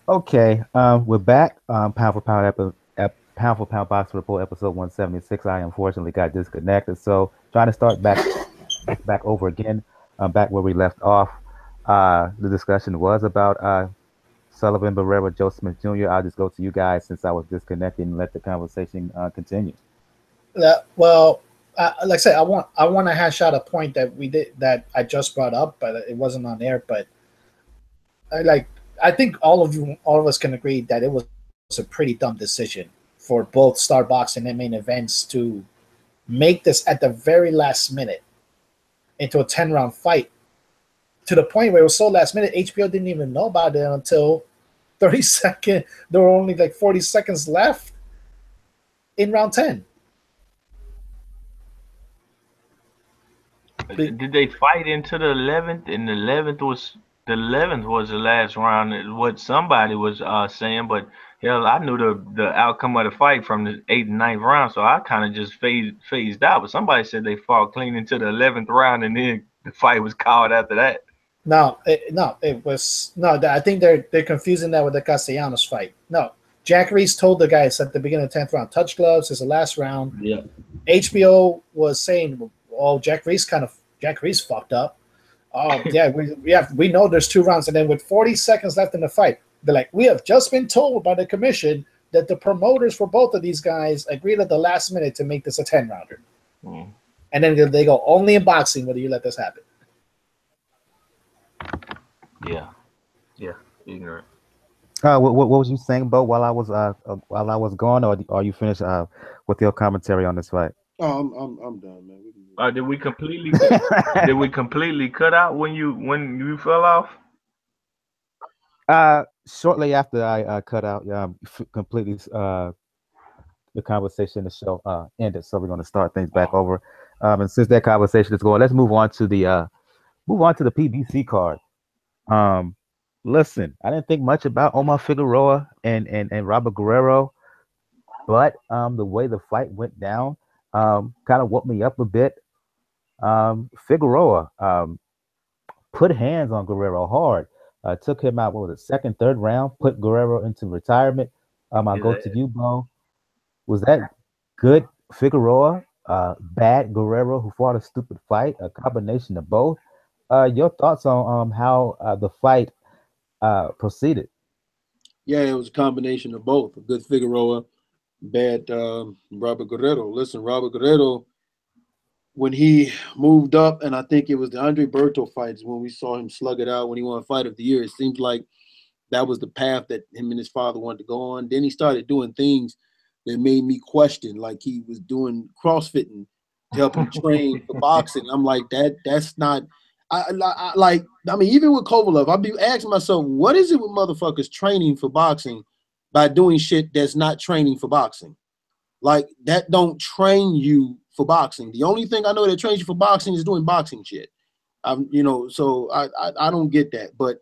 Okay, we're back. Pound for pound pound for pound box report episode 176. I unfortunately got disconnected, so trying to start back over again. Back where we left off. The discussion was about Sullivan Barrera, Joe Smith Jr. I'll just go to you guys since I was disconnected and let the conversation continue. Well, like I said, I want to hash out a point that we did that I just brought up, but it wasn't on air. But I like I think all of us can agree that it was a pretty dumb decision for both Star Boxing and main events to make this at the very last minute into a 10 round fight to the point where it was so last minute. HBO didn't even know about it until 30 second. There were only like 40 seconds left in round 10. Did they fight into the 11th? And the 11th was the last round. What somebody was saying, but hell, I knew the outcome of the fight from the eighth and ninth round, so I kind of just phased out. But somebody said they fought clean into the 11th round, and then the fight was called after that. No, it was no. I think they're confusing that with the Castellanos fight. No, Jack Reese told the guys at the beginning of the 10th round, touch gloves. It's the last round. Yeah. HBO was saying, "Oh, Jack Reese fucked up." Oh yeah, we know there's 2 rounds, and then with 40 seconds left in the fight, they're like, "We have just been told by the commission that the promoters for both of these guys agreed at the last minute to make this a 10 rounder." Mm. And then they go, "Only in boxing whether you let this happen." Yeah. Yeah. Ignorant. What was you saying, Bo? While I was gone, or are you finished with your commentary on this fight? Oh, I'm done, man. Did we completely cut out when you fell off? Shortly after I cut out, completely the conversation, the show ended, so we're going to start things back over. And since that conversation is going, let's move on to the PBC card. Listen, I didn't think much about Omar Figueroa and Robert Guerrero, but the way the fight went down kind of woke me up a bit. Figueroa put hands on Guerrero hard, took him out. What was it, second, third round? Put Guerrero into retirement. I'll go to you, Bo. Was that good Figueroa? Bad Guerrero who fought a stupid fight? A combination of both? Your thoughts on how the fight proceeded? Yeah, it was a combination of both. A good Figueroa, bad Robert Guerrero. Listen, Robert Guerrero, when he moved up, and I think it was the Andre Berto fights when we saw him slug it out when he won Fight of the Year. It seems like that was the path that him and his father wanted to go on. Then he started doing things that made me question, like he was doing CrossFitting to help him train for boxing. I'm like, that's not. I mean, even with Kovalev, I'll be asking myself, what is it with motherfuckers training for boxing by doing shit that's not training for boxing? Like, that don't train you for boxing. The only thing I know that trains you for boxing is doing boxing shit. So I don't get that. But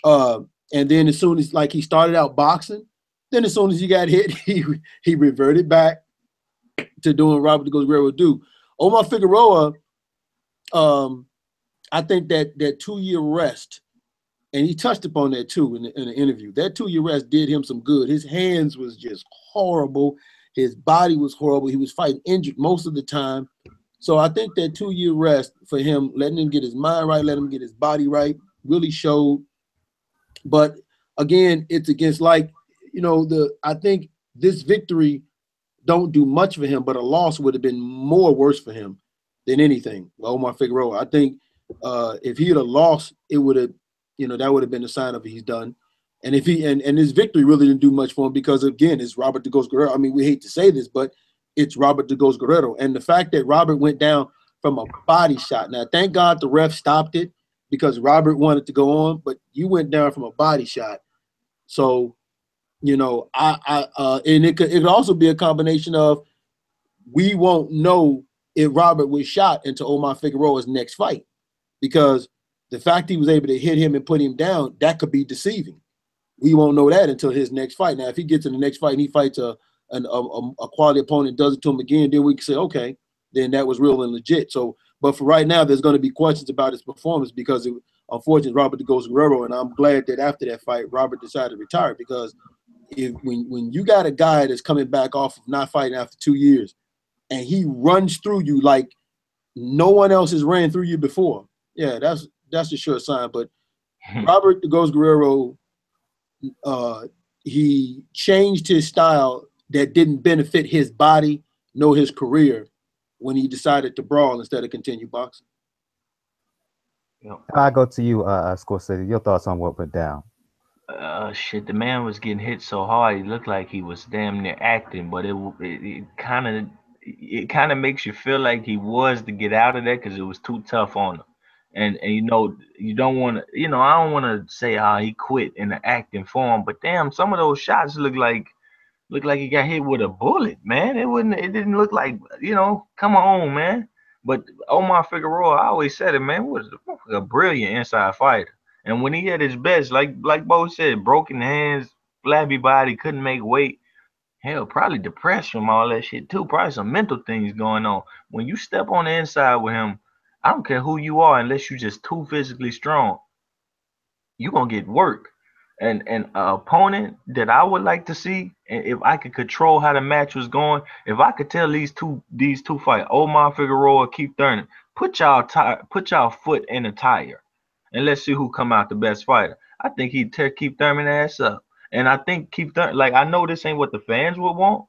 and then as soon as like he started out boxing, then as soon as he got hit, he reverted back to doing Robert the Ghost Guerrero do. Omar Figueroa, I think that 2-year rest, and he touched upon that too in the interview. That 2-year rest did him some good. His hands was just horrible. His body was horrible. He was fighting injured most of the time. So I think that 2-year rest for him, letting him get his mind right, letting him get his body right, really showed. But again, it's against I think this victory don't do much for him, but a loss would have been more worse for him than anything. Omar Figueroa, I think if he had a loss, it would have, that would have been a sign of he's done. And if he and his victory really didn't do much for him because again, it's Robert the Ghost Guerrero. I mean, we hate to say this, but it's Robert the Ghost Guerrero. And the fact that Robert went down from a body shot. Now, thank God the ref stopped it because Robert wanted to go on, but you went down from a body shot. So, and it could also be a combination of we won't know if Robert was shot until Omar Figueroa's next fight because the fact he was able to hit him and put him down, that could be deceiving. We won't know that until his next fight. Now, if he gets in the next fight and he fights a quality opponent, does it to him again, then we can say, okay, then that was real and legit. So, but for right now, there's going to be questions about his performance because unfortunately, Robert the Ghost Guerrero, and I'm glad that after that fight, Robert decided to retire, because when you got a guy that's coming back off of not fighting after 2 years, and he runs through you like no one else has ran through you before, yeah, that's a sure sign. But Robert the Ghost Guerrero, he changed his style that didn't benefit his body nor his career when he decided to brawl instead of continue boxing. I go to you, Scorsese. Your thoughts on what went down? Shit, the man was getting hit so hard, he looked like he was damn near acting, but it kind of makes you feel like he was to get out of there because it was too tough on him. And you know, you don't want to, you know, I don't want to say how he quit in the acting form, but damn, some of those shots look like he got hit with a bullet, man. It didn't look like, you know, come on, man. But Omar Figueroa, I always said it, man, was a brilliant inside fighter. And when he had his best, like Bo said, broken hands, flabby body, couldn't make weight. Hell, probably depressed from all that shit too. Probably some mental things going on. When you step on the inside with him, I don't care who you are, unless you're just too physically strong, you're gonna get work. And an opponent that I would like to see, and if I could control how the match was going, if I could tell these two fight, Omar Figueroa, Keith Thurman, put y'all foot in the tire, and let's see who come out the best fighter. I think he'd tear Keith Thurman ass up, and I think Keith Thurman, like, I know this ain't what the fans would want,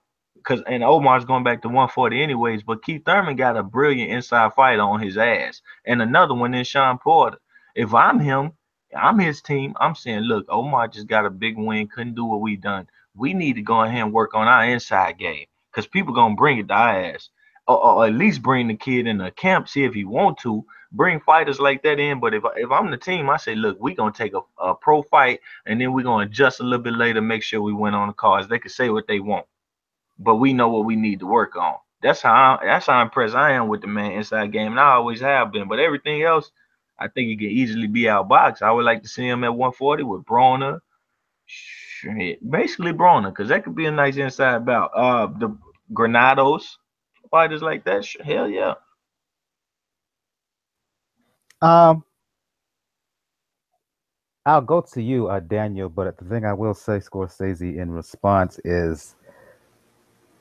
and Omar's going back to 140 anyways, but Keith Thurman got a brilliant inside fighter on his ass, and another one in Sean Porter. If I'm him, I'm his team, I'm saying, look, Omar just got a big win, couldn't do what we done. We need to go ahead and work on our inside game, because people going to bring it to our ass. Or at least bring the kid in the camp, see if he want to. Bring fighters like that in. But if I'm the team, I say, look, we going to take a pro fight, and then we're going to adjust a little bit later, make sure we win on the cards. They can say what they want, but we know what we need to work on. That's how impressed I am with the man inside game, and I always have been. But everything else, I think he can easily be outboxed. I would like to see him at 140 with Browne. Basically Browne, because that could be a nice inside bout. The Granados, fighters like that, hell yeah. I'll go to you, Daniel, but the thing I will say, Scorsese, in response is,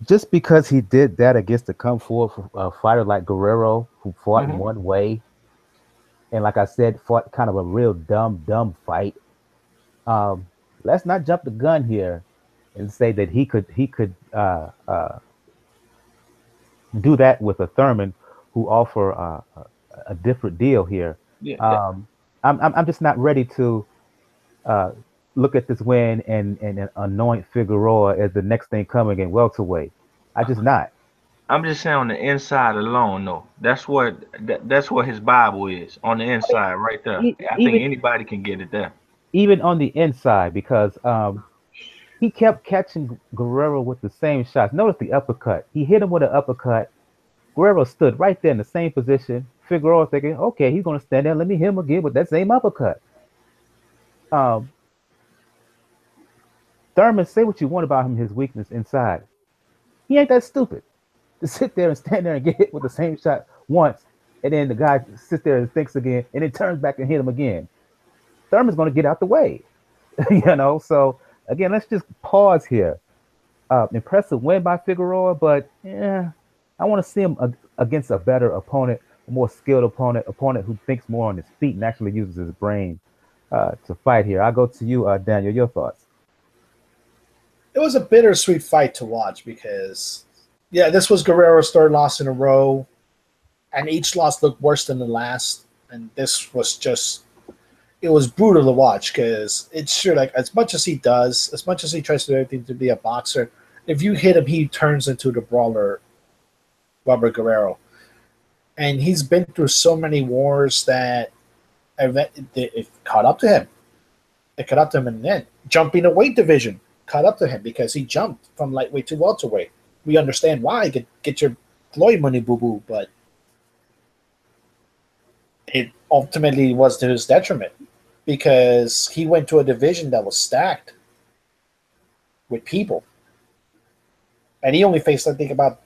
just because he did that against the come forward fighter like Guerrero, who fought in one way, and like I said, fought kind of a real dumb fight. Let's not jump the gun here and say that he could do that with a Thurman who offer a different deal here. Yeah, I'm just not ready to look at this win and anoint Figueroa as the next thing coming in welterweight. I just not. I'm just saying on the inside alone, though. That's what his Bible is, on the inside right there. I think anybody can get it there. Even on the inside, because he kept catching Guerrero with the same shots. Notice the uppercut. He hit him with an uppercut. Guerrero stood right there in the same position. Figueroa thinking, okay, he's going to stand there. Let me hit him again with that same uppercut. Thurman, say what you want about him, his weakness inside. He ain't that stupid to sit there and stand there and get hit with the same shot once, and then the guy sits there and thinks again, and then turns back and hit him again. Thurman's going to get out the way, you know? So, again, let's just pause here. Impressive win by Figueroa, but yeah, I want to see him against a better opponent, a more skilled opponent who thinks more on his feet and actually uses his brain to fight here. I'll go to you, Daniel, your thoughts. It was a bittersweet fight to watch because, yeah, this was Guerrero's third loss in a row, and each loss looked worse than the last. And this was just, it was brutal to watch because it's sure, like, as much as he does, as much as he tries to do everything to be a boxer, if you hit him, he turns into the brawler, Robert Guerrero. And he's been through so many wars that it caught up to him. It caught up to him in the end. Jumping a weight division caught up to him because he jumped from lightweight to welterweight. We understand why. Get your Floyd money, boo-boo, but it ultimately was to his detriment because he went to a division that was stacked with people. And he only faced, I think, about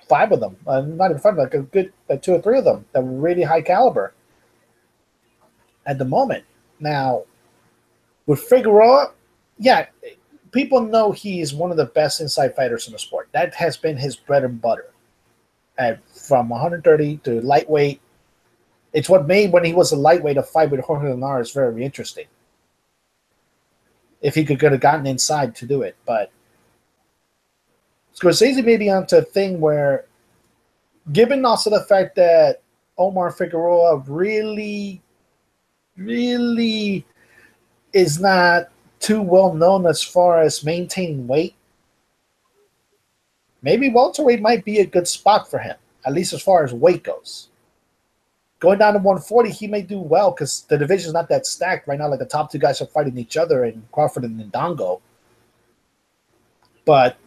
5 of them. Not even 5, like a good 2 or 3 of them that were really high caliber. at the moment. Now, with Figueroa, yeah, people know he's one of the best inside fighters in the sport. That has been his bread and butter. From 130 to lightweight, it's what made when he was a lightweight a fight with Jorge Linares very interesting. If he could have gotten inside to do it, but Scorsese may be onto a thing where, given also the fact that Omar Figueroa really is not too well known as far as maintaining weight, maybe welterweight might be a good spot for him, at least as far as weight goes. Going down to 140, he may do well because the division is not that stacked right now. Like the top two guys are fighting each other in Crawford and Ndongo. But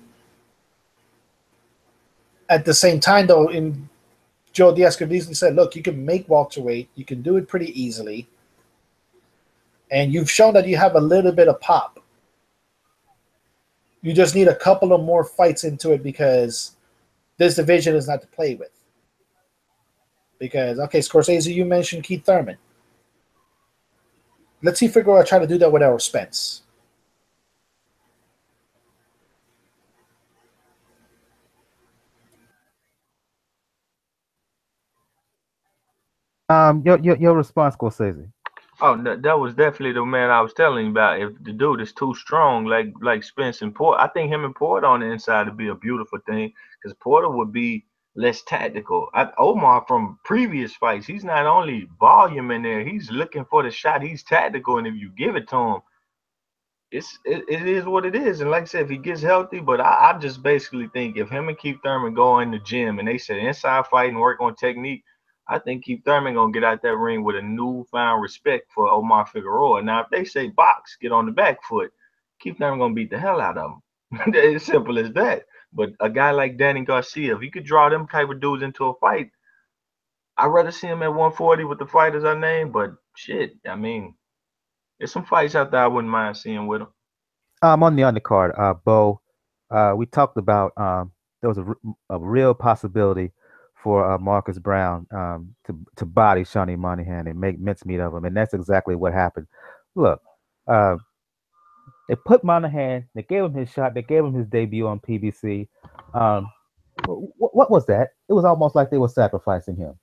at the same time, though, Joe Diaz could easily said, look, you can make welterweight. You can do it pretty easily. And you've shown that you have a little bit of pop. You just need a couple of more fights into it because this division is not to play with. Because, okay, Scorsese, you mentioned Keith Thurman. Let's see Figueroa try to do that with Errol Spence. Your response, Scorsese. Oh, that was definitely the man I was telling you about. If the dude is too strong, like Spence and Porter, I think him and Porter on the inside would be a beautiful thing because Porter would be less tactical. Omar from previous fights, he's not only volume in there, he's looking for the shot. He's tactical, and if you give it to him, it is what it is. And like I said, if he gets healthy, but I just basically think if him and Keith Thurman go in the gym and they said inside fight and work on technique, I think Keith Thurman gonna get out that ring with a newfound respect for Omar Figueroa. Now, if they say box, get on the back foot, Keith Thurman gonna beat the hell out of him. It's simple as that. But a guy like Danny Garcia, if you could draw them type of dudes into a fight, I'd rather see him at 140 with the fighters I named. But shit, I mean, there's some fights out there I wouldn't mind seeing with him. On the undercard, Bo, we talked about there was a real possibility for Marcus Browne to body Seanie Monaghan and make mincemeat of him, and that's exactly what happened. Look, they put Monaghan, they gave him his shot, they gave him his debut on PBC. What was that? It was almost like they were sacrificing him.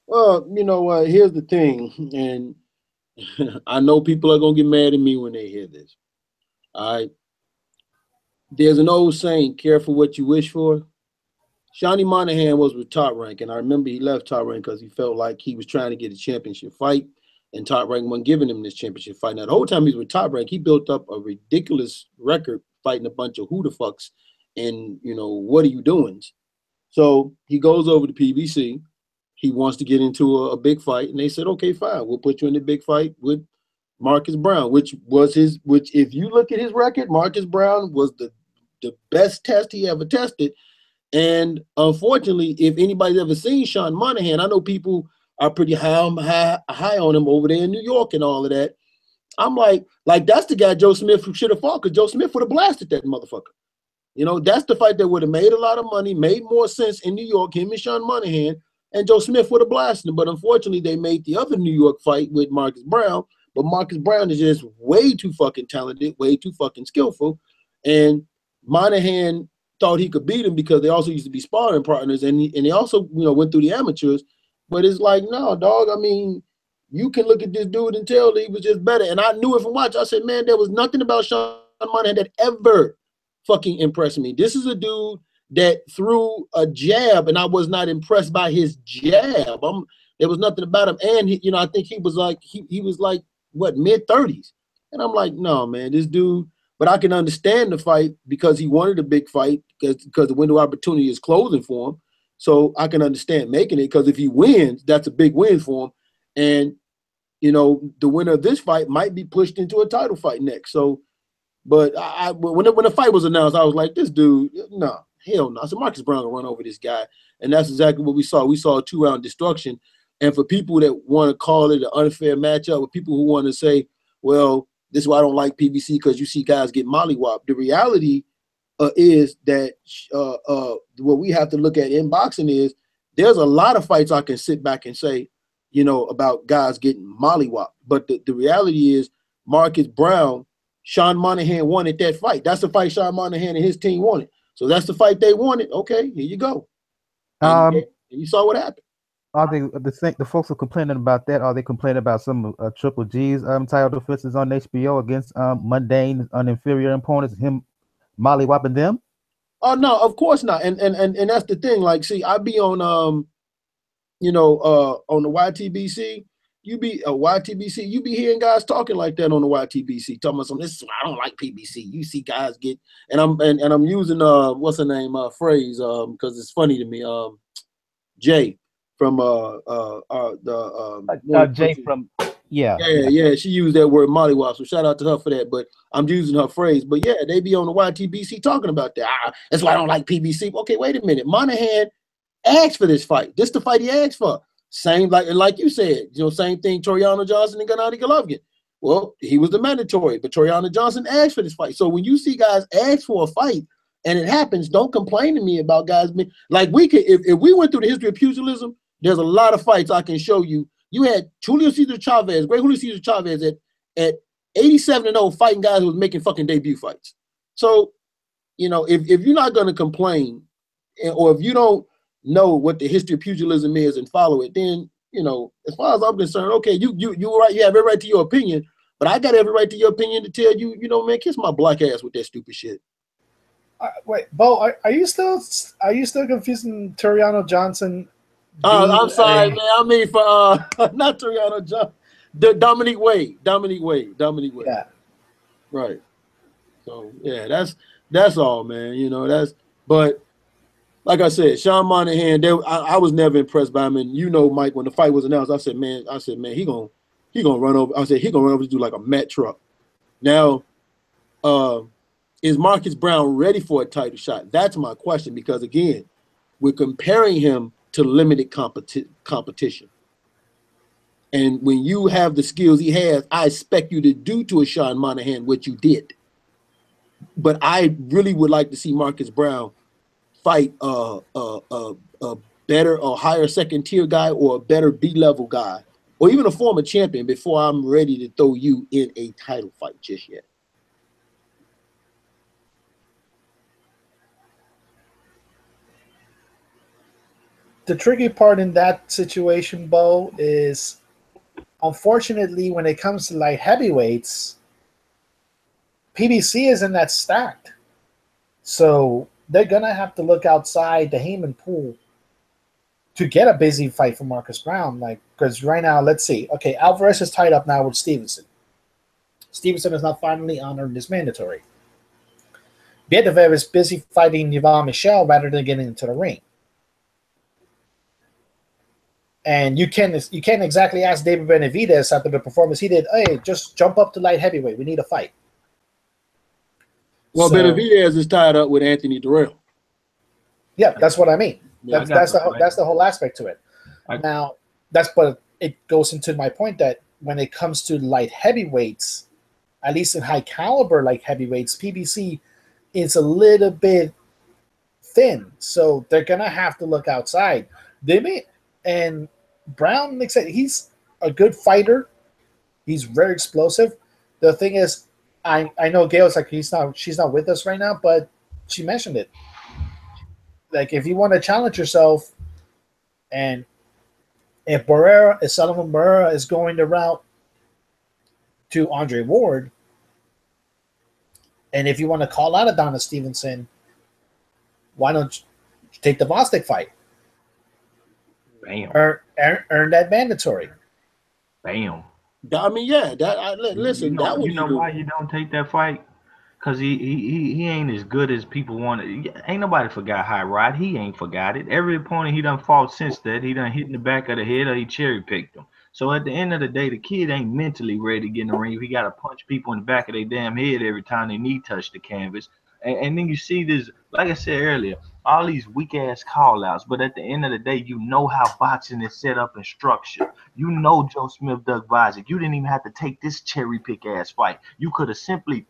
Well, you know what? Here's the thing, and I know people are gonna get mad at me when they hear this. All right. There's an old saying, careful what you wish for. Seanie Monaghan was with Top Rank, and I remember he left Top Rank because he felt like he was trying to get a championship fight, and Top Rank wasn't giving him this championship fight. Now, the whole time he was with Top Rank, he built up a ridiculous record fighting a bunch of who the fucks and, you know, what are you doing? So he goes over to PBC. He wants to get into a big fight, and they said, okay, fine, we'll put you in the big fight with Marcus Browne, which if you look at his record, Marcus Browne was the best test he ever tested. And unfortunately, if anybody's ever seen Seanie Monaghan, I know people are pretty high on him over there in New York and all of that. I'm like that's the guy Joe Smith should have fought, because Joe Smith would have blasted that motherfucker. You know, that's the fight that would have made a lot of money, made more sense in New York, him and Seanie Monaghan, and Joe Smith would have blasted him. But unfortunately, they made the other New York fight with Marcus Browne. But Marcus Browne is just way too fucking talented, way too fucking skillful. And Monaghan thought he could beat him because they also used to be sparring partners, and they also, you know, went through the amateurs. But it's like, no, dog, I mean, you can look at this dude and tell that he was just better. And I knew it from watching. I said, man, there was nothing about Seanie Monaghan that ever fucking impressed me. This is a dude that threw a jab, and I was not impressed by his jab. There was nothing about him. And, you know, I think he was like, he was like, what, mid-30s? And I'm like, no, man, this dude. But I can understand the fight because he wanted a big fight because the window of opportunity is closing for him. So I can understand making it, because if he wins, that's a big win for him. And, you know, the winner of this fight might be pushed into a title fight next. So, but when the fight was announced, I was like, this dude, no, hell no. So Marcus Browne will run over this guy. And that's exactly what we saw. We saw a 2-round destruction. And for people that want to call it an unfair matchup, with people who want to say, well, this is why I don't like PBC, because you see guys get mollywopped. The reality is that what we have to look at in boxing is there's a lot of fights I can sit back and say, about guys getting mollywopped. But the reality is Marcus Browne, Sean Monaghan wanted that fight. That's the fight Sean Monaghan and his team wanted. So that's the fight they wanted. Okay, here you go. And you saw what happened. Are they the folks are complaining about that? Are they complaining about some Triple G's title defenses on HBO against mundane, inferior opponents? Him mollywopping them? Oh no, of course not. And that's the thing. Like, see, I be on on the YTBC. You be YTBC. You be hearing guys talking like that on the YTBC, talking about something. This is why I don't like PBC. You see guys get, and I'm using what's her name phrase because it's funny to me. Jay from Jay from yeah, she used that word mollywop, so shout out to her for that. But I'm using her phrase. But yeah, they be on the YTBC talking about that. That's why I don't like PBC. Okay, wait a minute. Monaghan asked for this fight. This the fight he asked for. Same like you said, same thing. Toriano Johnson and Gennady Golovkin. Well, he was the mandatory, but Toriano Johnson asked for this fight. So when you see guys ask for a fight and it happens, don't complain to me about guys like we could. If we went through the history of pugilism, there's a lot of fights I can show you. You had Julio Cesar Chavez, great Julio Cesar Chavez at 87-0 fighting guys who was making fucking debut fights. So, if you're not going to complain, or if you don't know what the history of pugilism is and follow it, then, as far as I'm concerned, okay, you right, you have every right to your opinion, but I got every right to your opinion to tell you, man, kiss my black ass with that stupid shit. Wait, Bo, are you still confusing Toriano Johnson? I'm sorry, man. I mean for not Toriano Johnson, Dominique Wade. Yeah. Right. So yeah, that's all, man. But like I said, Sean Monaghan, I was never impressed by him. And Mike, when the fight was announced, I said, man, he gonna run over. I said he gonna run over to do like a Matt truck. Now, is Marcus Browne ready for a title shot? That's my question, because again, we're comparing him to limited competition. And when you have the skills he has, I expect you to do to a Sean Monaghan what you did. But I really would like to see Marcus Browne fight a better or higher second tier guy, or a better B-level guy, or even a former champion, before I'm ready to throw you in a title fight just yet. The tricky part in that situation, Bo, is unfortunately when it comes to light heavyweights, PBC isn't that stacked. So they're going to have to look outside the Heyman pool to get a busy fight for Marcus Browne. Because right now, let's see. Okay, Alvarez is tied up now with Stevenson. Stevenson is not finally honored this mandatory. Biedriev is busy fighting Yvan Michel rather than getting into the ring. And you can't exactly ask David Benavidez after the performance he did, hey, just jump up to light heavyweight. We need a fight. Well, Benavidez is tied up with Anthony Durrell. Yeah, that's what I mean. Yeah, that's the whole aspect to it. But it goes into my point that when it comes to light heavyweights, at least in high caliber light heavyweights, PBC is a little bit thin. So they're gonna have to look outside. And Browne, he's a good fighter. He's very explosive. The thing is, I know Gail's like she's not with us right now, but she mentioned it. Like, if you want to challenge yourself, and if Sullivan Barrera is going the route to Andre Ward, and if you want to call out Adonis Stevenson, why don't you take the Bostic fight? Bam. Earn that mandatory. Bam. I mean, yeah. Listen, you know why you don't take that fight? Because he ain't as good as people want it. Ain't nobody forgot High Rod. He ain't forgot it. Every opponent he done fought since that, he done hit in the back of the head, or he cherry picked him. So at the end of the day, the kid ain't mentally ready to get in the ring. He got to punch people in the back of their damn head every time their knee touch the canvas. And then you see this, like I said earlier, all these weak-ass call-outs. But at the end of the day, you know how boxing is set up and structured. You know Joe Smith dug Isaac. You didn't even have to take this cherry-pick-ass fight. You could have simply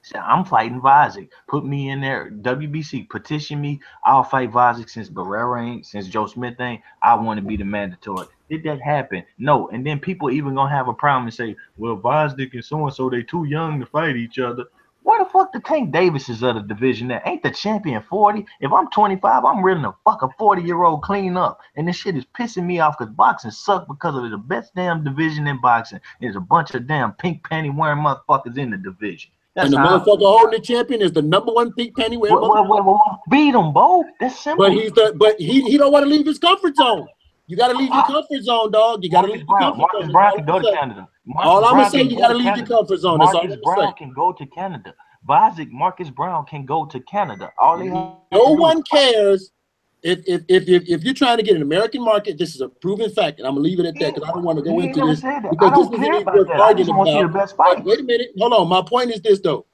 said, I'm fighting Isaac. Put me in there. WBC, petition me. I'll fight Isaac since Barrera ain't, since Joe Smith ain't. I want to be the mandatory. Did that happen? No. And then people even gonna have a problem and say, well, Vosdick and so and so, they too young to fight each other. Where the fuck the Tank Davis is of the division that ain't the champion 40? If I'm 25, I'm ready to fuck a 40-year-old clean up. And this shit is pissing me off because boxing sucks because of the best damn division in boxing. There's a bunch of damn pink panty wearing motherfuckers in the division. That's and the motherfucker holding the champion is the #1 pink panty wearing motherfucker. Beat him, Bo. That's simple. But he don't want to leave his comfort zone. You got to leave your comfort zone, dog. You got to leave your comfort zone. Marcus Browne can go to Canada. All I'm going to say, you got to leave your comfort zone. Marcus Browne can go to Canada. Marcus Browne can go to Canada. No one cares if you're trying to get an American market. This is a proven fact, and I'm going to leave it at that because I don't want to go into this. Because this isn't worth arguing about. Wait a minute. Hold on. My point is this, though.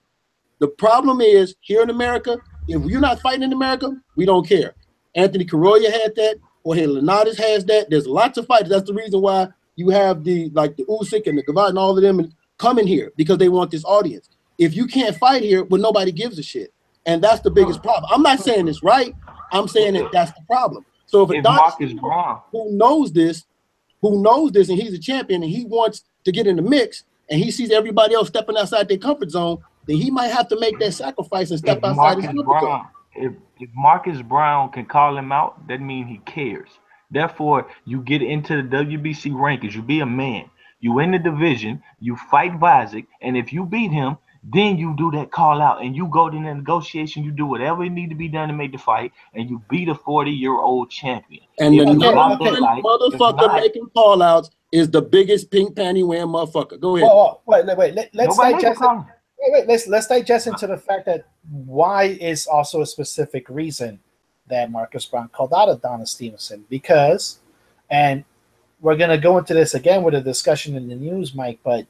The problem is, here in America, if you're not fighting in America, we don't care. Anthony Corroya had that. Jorge Linares has that. There's lots of fighters. That's the reason why you have the Usyk and the Gavad and all of them coming here because they want this audience. If you can't fight here, well, nobody gives a shit, and that's the biggest problem. I'm not saying it's right. I'm saying that's the problem. So if Marcus Browne, who knows this, and he's a champion, and he wants to get in the mix, and he sees everybody else stepping outside their comfort zone, then he might have to make that sacrifice and step outside his comfort zone. If Marcus Browne can call him out, that means he cares. Therefore, you get into the WBC rankings. You be a man. You in the division. You fight Vosdick, and if you beat him, then you do that call out, and you go to the negotiation. You do whatever need to be done to make the fight, and you beat a 40-year-old champion. And the motherfucker making call outs is the biggest pink panty wearing motherfucker. Go ahead. Wait. Let's digest. Let's digest into the fact that why is also a specific reason that Marcus Browne called out Adonis Stevenson, because, and we're going to go into this again with a discussion in the news, Mike, but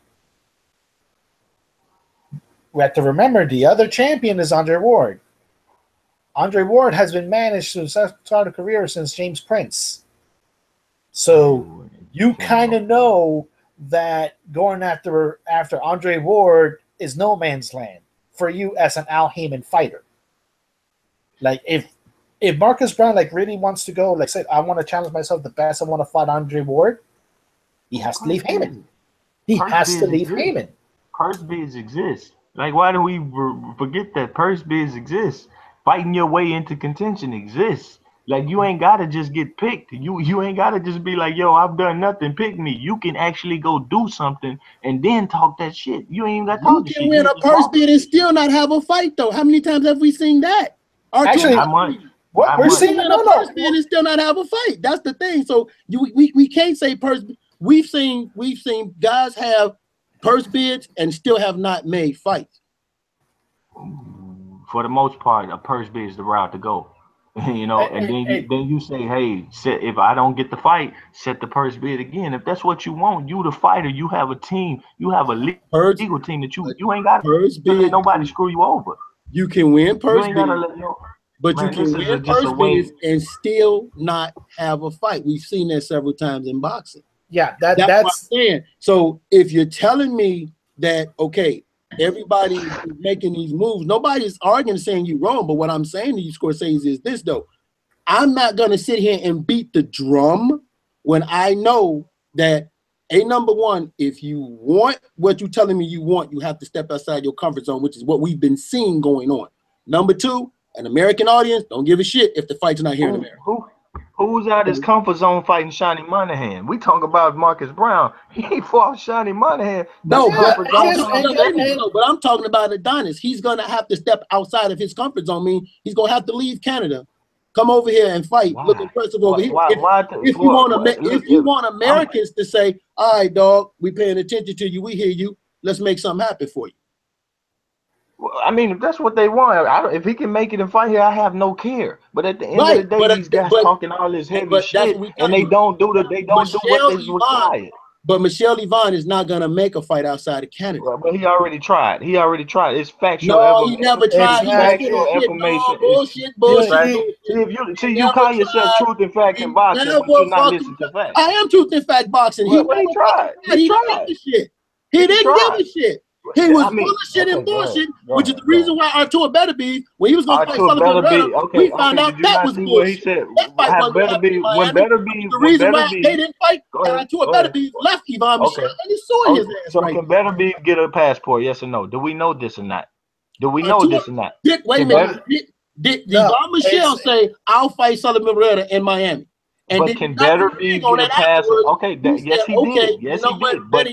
we have to remember the other champion is Andre Ward. Andre Ward has been managed to start a career since James Prince. So you kind of know that going after Andre Ward is no man's land for you as an Al Heyman fighter. Like if Marcus Browne really wants to go, like said, I want to challenge myself the best, I want to fight Andre Ward, he has to leave Heyman. He has to leave Heyman. Purse bids exist. Like, why do we forget that purse bids exist? Fighting your way into contention exists. Like, you ain't got to just get picked. You ain't got to just be like, yo, I've done nothing, pick me. You can actually go do something and then talk that shit. You ain't even got to talk that shit. You can win a purse bid and still not have a fight, though. How many times have we seen that? Actually, we're seeing a purse bid and still not have a fight. That's the thing. So we can't say purse bid. We've seen guys have purse bids and still have not made fights. For the most part, a purse bid is the route to go. You know, and then you say, hey, if I don't get the fight, set the purse bid again. If that's what you want, you the fighter, you have a team, you have a legal team that you ain't got to let nobody screw you over. You can win purse bids, but you can win purse bids and still not have a fight. We've seen that several times in boxing. Yeah, that's what I'm saying. So if you're telling me that, okay, everybody is making these moves, nobody's arguing saying you're wrong, but what I'm saying to you, Scorsese, is this, though. I'm not going to sit here and beat the drum when I know that, number one, if you want what you're telling me you want, you have to step outside your comfort zone, which is what we've been seeing going on. Number two, an American audience don't give a shit if the fight's not here in America. Who's out of his comfort zone fighting Seanie Monaghan? We talk about Marcus Browne. He fought Seanie Monaghan. No, but I'm talking about Adonis. He's going to have to step outside of his comfort zone. I mean, he's going to have to leave Canada, come over here and fight. Why? Look impressive over here. If you want Americans to say, all right, dog, we paying attention to you, we hear you, let's make something happen for you. Well, I mean, if that's what they want, if he can make it and fight here, I have no care. But at the end of the day, these guys talking all this heavy shit, and they don't do what is required. But Michelle Yvonne is not gonna make a fight outside of Canada. Well, but he already tried. It's factual. No, he never tried. It's factual information. Bullshit. See, you call yourself truth and fact in boxing, but you're not listening to facts. I am truth and fact boxing. He tried. He didn't give a shit. He was bullshit and bullshit, which is the reason why Artur Beterbiev, when he was going to fight Sullivan Barrera, we found out that was bullshit. That fight wasn't happening in Miami. The reason why they didn't fight Artur Beterbiev left Yvan Michel, and he saw his ass so right. Can Beterbiev get a passport? Yes or no? Do we know this or not? Do we know this or not? Wait a minute. Did Yvan Michel say, I'll fight Sullivan Barrera in Miami? And but can Beterbiev get a passport? Okay, yes, he did. Yes, he did. But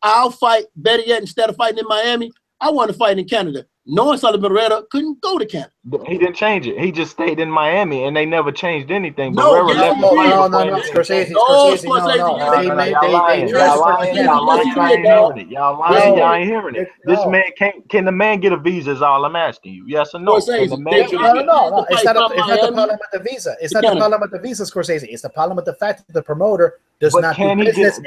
I'll fight, better yet, instead of fighting in Miami, I want to fight in Canada. Knowing Sullivan Barrera couldn't go to Canada. He didn't change it. He just stayed in Miami, and they never changed anything. No, Scorsese. Y'all ain't hearing it. This man can the man get a visa? Is all I'm asking you. Yes or no? No. It's not the problem with the visa. It's not the problem with the visa, Scorsese. It's the problem with the fact that the promoter does not do business.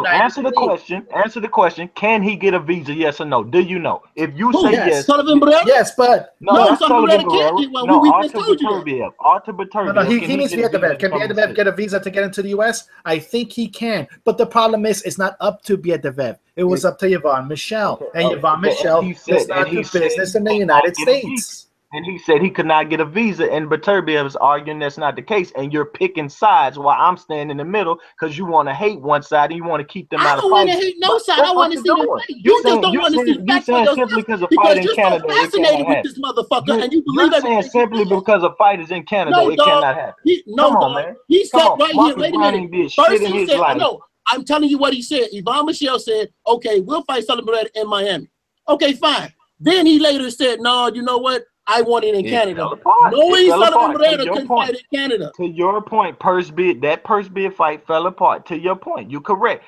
Answer the question. Answer the question. Can he get a visa? Yes or no? Do you know? If you say yes, Sullivan Barrera. Yes, but no, Sullivan Barrera can't get one. We just told you that. Artur Beterbiev. He means Biedebiev. Can Biedebiev get a visa to get into the U.S.? I think he can. But the problem is, it's not up to Biedebiev. It was up to Yvan Michel. And Yvan Michel does not do business in the United States. And he said he could not get a visa, and Beterbiev is arguing that's not the case, and you're picking sides while I'm standing in the middle because you want to hate one side and you want to keep them out of fight. I don't want to hate no side. I want to see them fight. You just don't want to see facts for yourself because you're so fascinated with this motherfucker, and you believe that. You're saying simply because a fight is in Canada, it cannot happen. Come on, man. He said right here, wait a minute. First he said, no, I'm telling you what he said. Yvan Michel said, okay, we'll fight Sullivan Barrera in Miami. Okay, fine. Then he later said, no, you know what? I want it in Canada. Knowing Sullivan Barrera couldn't fight in Canada. To your point, that purse bid fight fell apart. To your point, you're correct.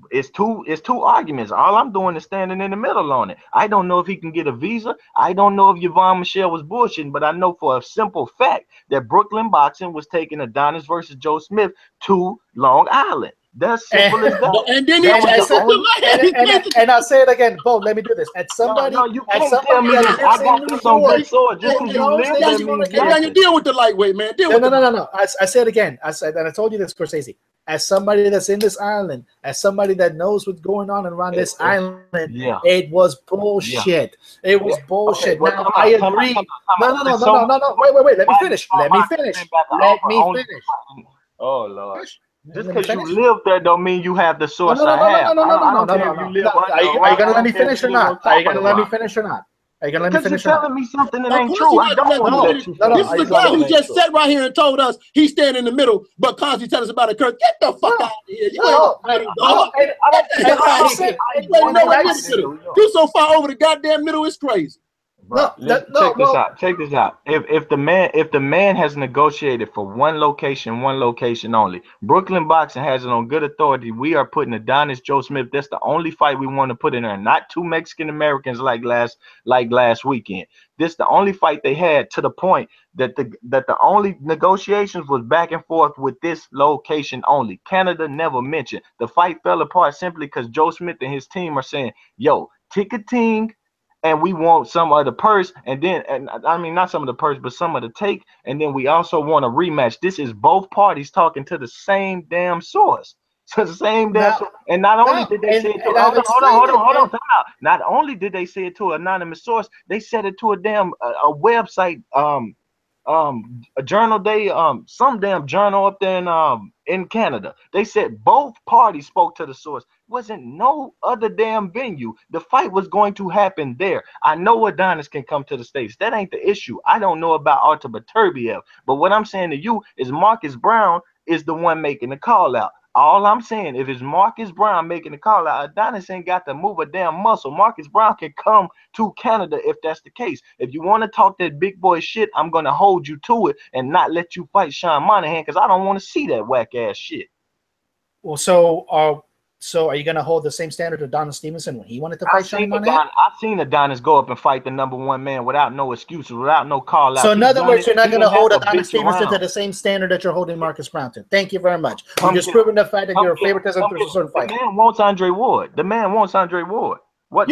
It's two arguments. All I'm doing is standing in the middle on it. I don't know if he can get a visa. I don't know if Yvan Michel was bullshitting, but I know for a simple fact that Brooklyn Boxing was taking Adonis versus Joe Smith to Long Island. That's simple as that. And then and I'll say it again, Bo. Let me do this. At somebody, you can't tell me this. I got this on good sword just because you live there. You deal with the lightweight, man. No. I say it again. I said, and I told you this, Scorsese. As somebody that's in this island, as somebody that knows what's going on around this island, it was bullshit. It was bullshit. Okay, now I agree. No. Wait. Let me finish. Oh Lord. Just because you live there don't mean you have the source I have. No. Are you gonna let me finish or not? Are you gonna let me finish or not? Are you gonna let me finish? You're telling me something that ain't true. I don't want to let you. This is the guy who just sat right here and told us he's standing in the middle, but constantly telling us about a curse. Get the fuck out of here! You so far over the goddamn middle, it's crazy. Check this out. If the man has negotiated for one location only, Brooklyn Boxing has it on good authority. We are putting Adonis Joe Smith. That's the only fight we want to put in there. Not two Mexican Americans like last weekend. This the only fight they had, to the point that the only negotiations was back and forth with this location only. Canada never mentioned. The fight fell apart simply because Joe Smith and his team are saying, yo, ticketing. And we want some of the purse, and I mean not some of the purse, but some of the take, and then we also want a rematch. This is both parties talking to the same damn source. So the same damn source. And not only did they say it to hold on, time out. Not only did they say it to an anonymous source, they said it to a damn a website, a journal some damn journal up there in Canada. They said both parties spoke to the source. Wasn't no other damn venue. The fight was going to happen there. I know Adonis can come to the States. That ain't the issue. I don't know about Artur Beterbiev, but what I'm saying to you is Marcus Browne is the one making the call out. All I'm saying, if it's Marcus Browne making the call out, Adonis ain't got to move a damn muscle. Marcus Browne can come to Canada if that's the case. If you want to talk that big boy shit, I'm going to hold you to it and not let you fight Seanie Monaghan because I don't want to see that whack ass shit. Well, so are you going to hold the same standard to Adonis Stevenson when he wanted to fight Seanie Monaghan? I've seen Adonis go up and fight the number one man without no excuses, without no call out. So in other words, you're not going to hold Adonis Stevenson to the same standard that you're holding Marcus Browne to. Thank you very much. You're just proving the fact that you're a favoritism to a certain fight. The man wants Andre Ward. What's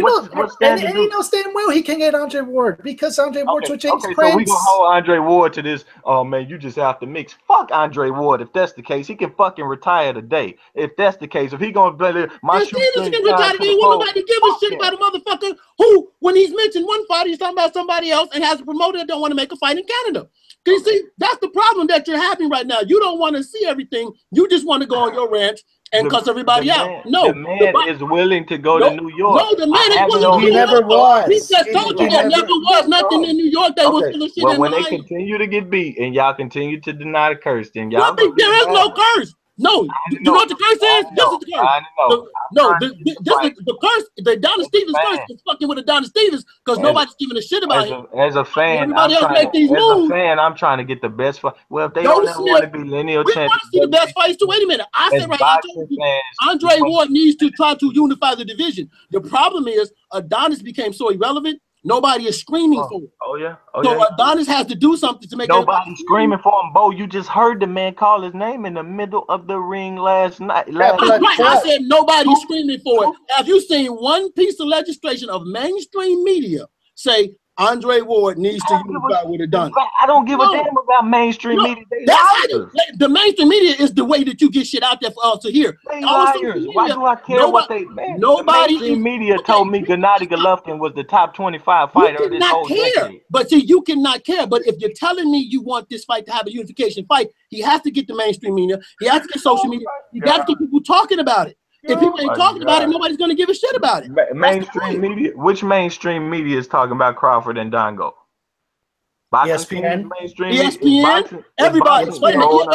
and you know, damn well he can get Andre Ward because Andre Ward's with James Prince. So we gonna hold Andre Ward to this. Oh man, you just have to mix. Fuck Andre Ward. If that's the case, he can fucking retire today. If that's the case, if he gonna play my shoe, he can retire today. Won't nobody give a shit about a motherfucker who, when he's mentioned one fight, he's talking about somebody else and has a promoter that don't want to make a fight in Canada. You see, that's the problem that you're having right now. You don't want to see everything. You just want to go on your ranch and cuss everybody out. No, the man is willing to go to New York. No, the man is willing to. He never was. He just told you there never was nothing in New York that was full of shit. Well, when they continue to get beat and y'all continue to deny the curse, then y'all. There is no curse. No, you know what the curse is? This is the curse. No, the curse, the Adonis Stevens curse is fucking with Adonis Stevens because nobody's giving a shit about him. As a fan, everybody else make these moves. I'm trying to get the best fight. Well, if they don't want to be lineal champions, we want to see the best fights too. Wait a minute. I said right now, Andre Ward needs to try to unify the division. The problem is Adonis became so irrelevant. Nobody is screaming for it. So Adonis has to do something to make nobody screaming for him. Bo, you just heard the man call his name in the middle of the ring last night. I said nobody's screaming for it. Have you seen one piece of legislation of mainstream media say Andre Ward needs to unify with Adonis? I don't give a damn about mainstream media. The mainstream media is the way that you get shit out there for us to hear. Liars. Why do I care what they? Nobody. Mainstream media told me Gennady Golovkin was the top 25 fighter of this whole decade. But see, you cannot care. But if you're telling me you want this fight to have a unification fight, he has to get the mainstream media. He has to get social media. He got to get people talking about it. If people ain't talking about it, nobody's going to give a shit about it. Mainstream media. Which mainstream media is talking about Crawford and Dongo? ESPN. ESPN. Everybody. No.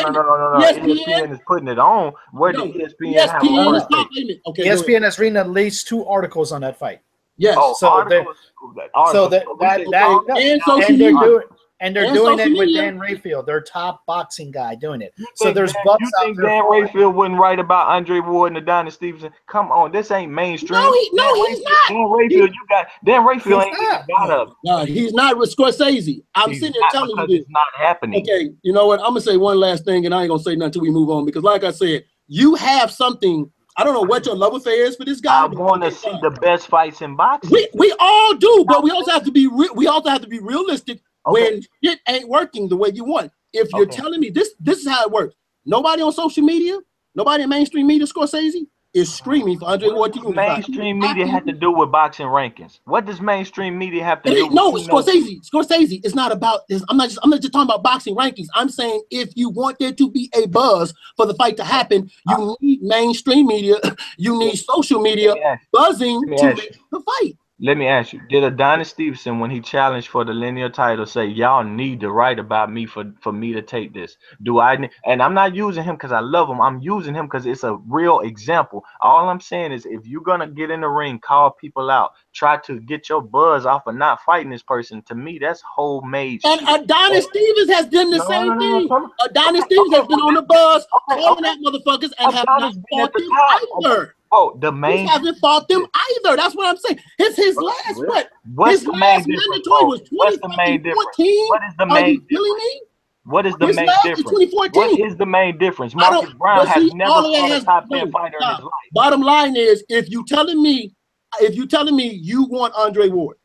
ESPN is putting it on. Where did ESPN have a ESPN has written at least 2 articles on that fight. Yes. And they're doing it with Dan Rayfield, their top boxing guy, doing it. So there's bucks out there. Dan Rayfield wouldn't write about Andre Ward and Adonis Stevenson? Come on, this ain't mainstream. No, he's not. Dan Rayfield ain't got up. No, he's not with Scorsese. I'm sitting here telling you this. It's not happening. Okay, you know what? I'm gonna say one last thing, and I ain't gonna say nothing until we move on because, like I said, you have something. I don't know what your love affair is for this guy. I want to see the best fights in boxing. We all do, but we also have to be realistic. When it ain't working the way you want. If you're telling me this is how it works. Nobody on social media, nobody in mainstream media, Scorsese, is screaming for Andre Ward to unify. Mainstream media have to do with boxing rankings. What does mainstream media have to do with? No, Scorsese is not about this. I'm not just talking about boxing rankings. I'm saying if you want there to be a buzz for the fight to happen, you need mainstream media, you need social media buzzing to make the fight. Let me ask you, did Adonis Stevenson, when he challenged for the lineal title, say, y'all need to write about me for me to take this? And I'm not using him because I love him. I'm using him because it's a real example. All I'm saying is if you're going to get in the ring, call people out, try to get your buzz off of not fighting this person, to me, that's homemade shit. And Adonis Stevens has done the same thing. Adonis Stevens has been on the buzz, calling out motherfuckers and have not fought them either. He hasn't fought them either. That's what I'm saying. His last what? What's his last mandatory was 2014. What is the main Are you killing me? What is the his main difference? 2014. What is the main difference? Marcus Browne has never fought a top 10 fighter in his life. Bottom line is, if you telling me you want Andre Ward,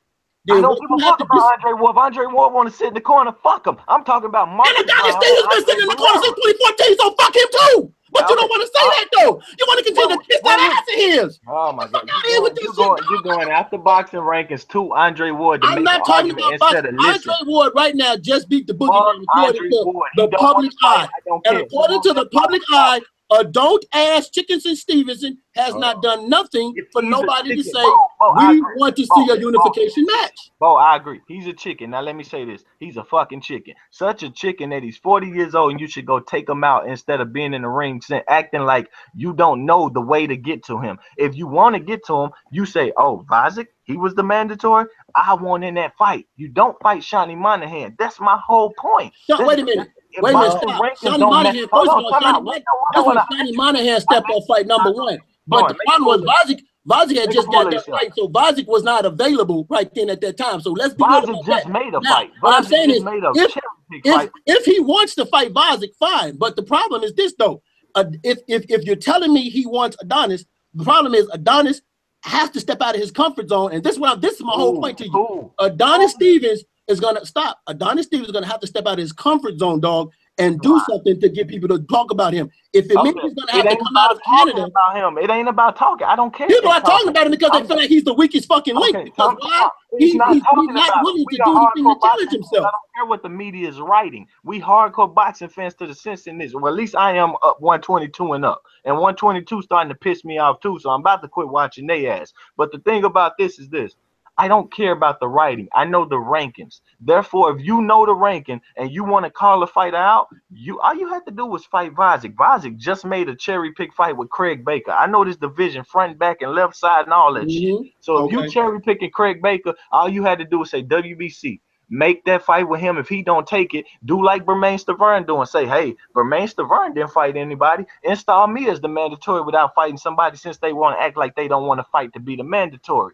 I don't give a fuck about Andre Ward. If Andre Ward want to sit in the corner, fuck him. I'm talking about Marcus Browne. And Adonis Stevens been sitting in the corner since 2014, so fuck him too. But you don't want to say that though. You want to continue to kiss that ass of his. Oh my God! You're going after boxing rankings to Andre Ward. I'm not talking about boxing. Andre Ward right now just beat the boogeyman according to the public eye. And according to the public eye, a don't ask Chickenson Stevenson has not done nothing for nobody to say we want to see a unification match. I agree. He's a chicken. Now let me say this. He's a fucking chicken. Such a chicken that he's 40 years old and you should go take him out instead of being in the ring acting like you don't know the way to get to him. If you want to get to him, you say, oh, Vazik, he was the mandatory. I want in that fight. You don't fight Seanie Monaghan. That's my whole point. Wait a minute. Wait a minute. Seanie Monaghan, first of all, Seanie Monaghan stepped up fight number 1. But the problem was Vazik had just got that fight, so Vazik was not available right then at that time. So let's be real about that. Made a fight. What I'm saying is, if he wants to fight Vazik, fine. But the problem is this though: if you're telling me he wants Adonis, the problem is Adonis has to step out of his comfort zone. And this is my whole point to you. Adonis Stevens is gonna stop. Adonis Stevens is gonna have to step out of his comfort zone, dog, and do something to get people to talk about him. If it means he's gonna have to come out of Canada, about him. It ain't about talking. I don't care. People are talking about him because they feel like he's the weakest fucking link. Because why? He's not willing to do anything to challenge himself. I don't care what the media is writing. We hardcore boxing fans to the sense in this. Well, at least I am up 122 and up. And 122 starting to piss me off too. So I'm about to quit watching they ass. But the thing about this is this. I don't care about the writing. I know the rankings. Therefore, if you know the ranking and you want to call a fighter out, all you had to do was fight Vazic. Vazic just made a cherry pick fight with Craig Baker. I know this division, front, back, and left side and all that shit. So if you cherry picking Craig Baker, all you had to do was say WBC. Make that fight with him. If he don't take it, do like Bermain Stavern do and say, hey, Bermain Stavern didn't fight anybody. Install me as the mandatory without fighting somebody since they want to act like they don't want to fight to be the mandatory.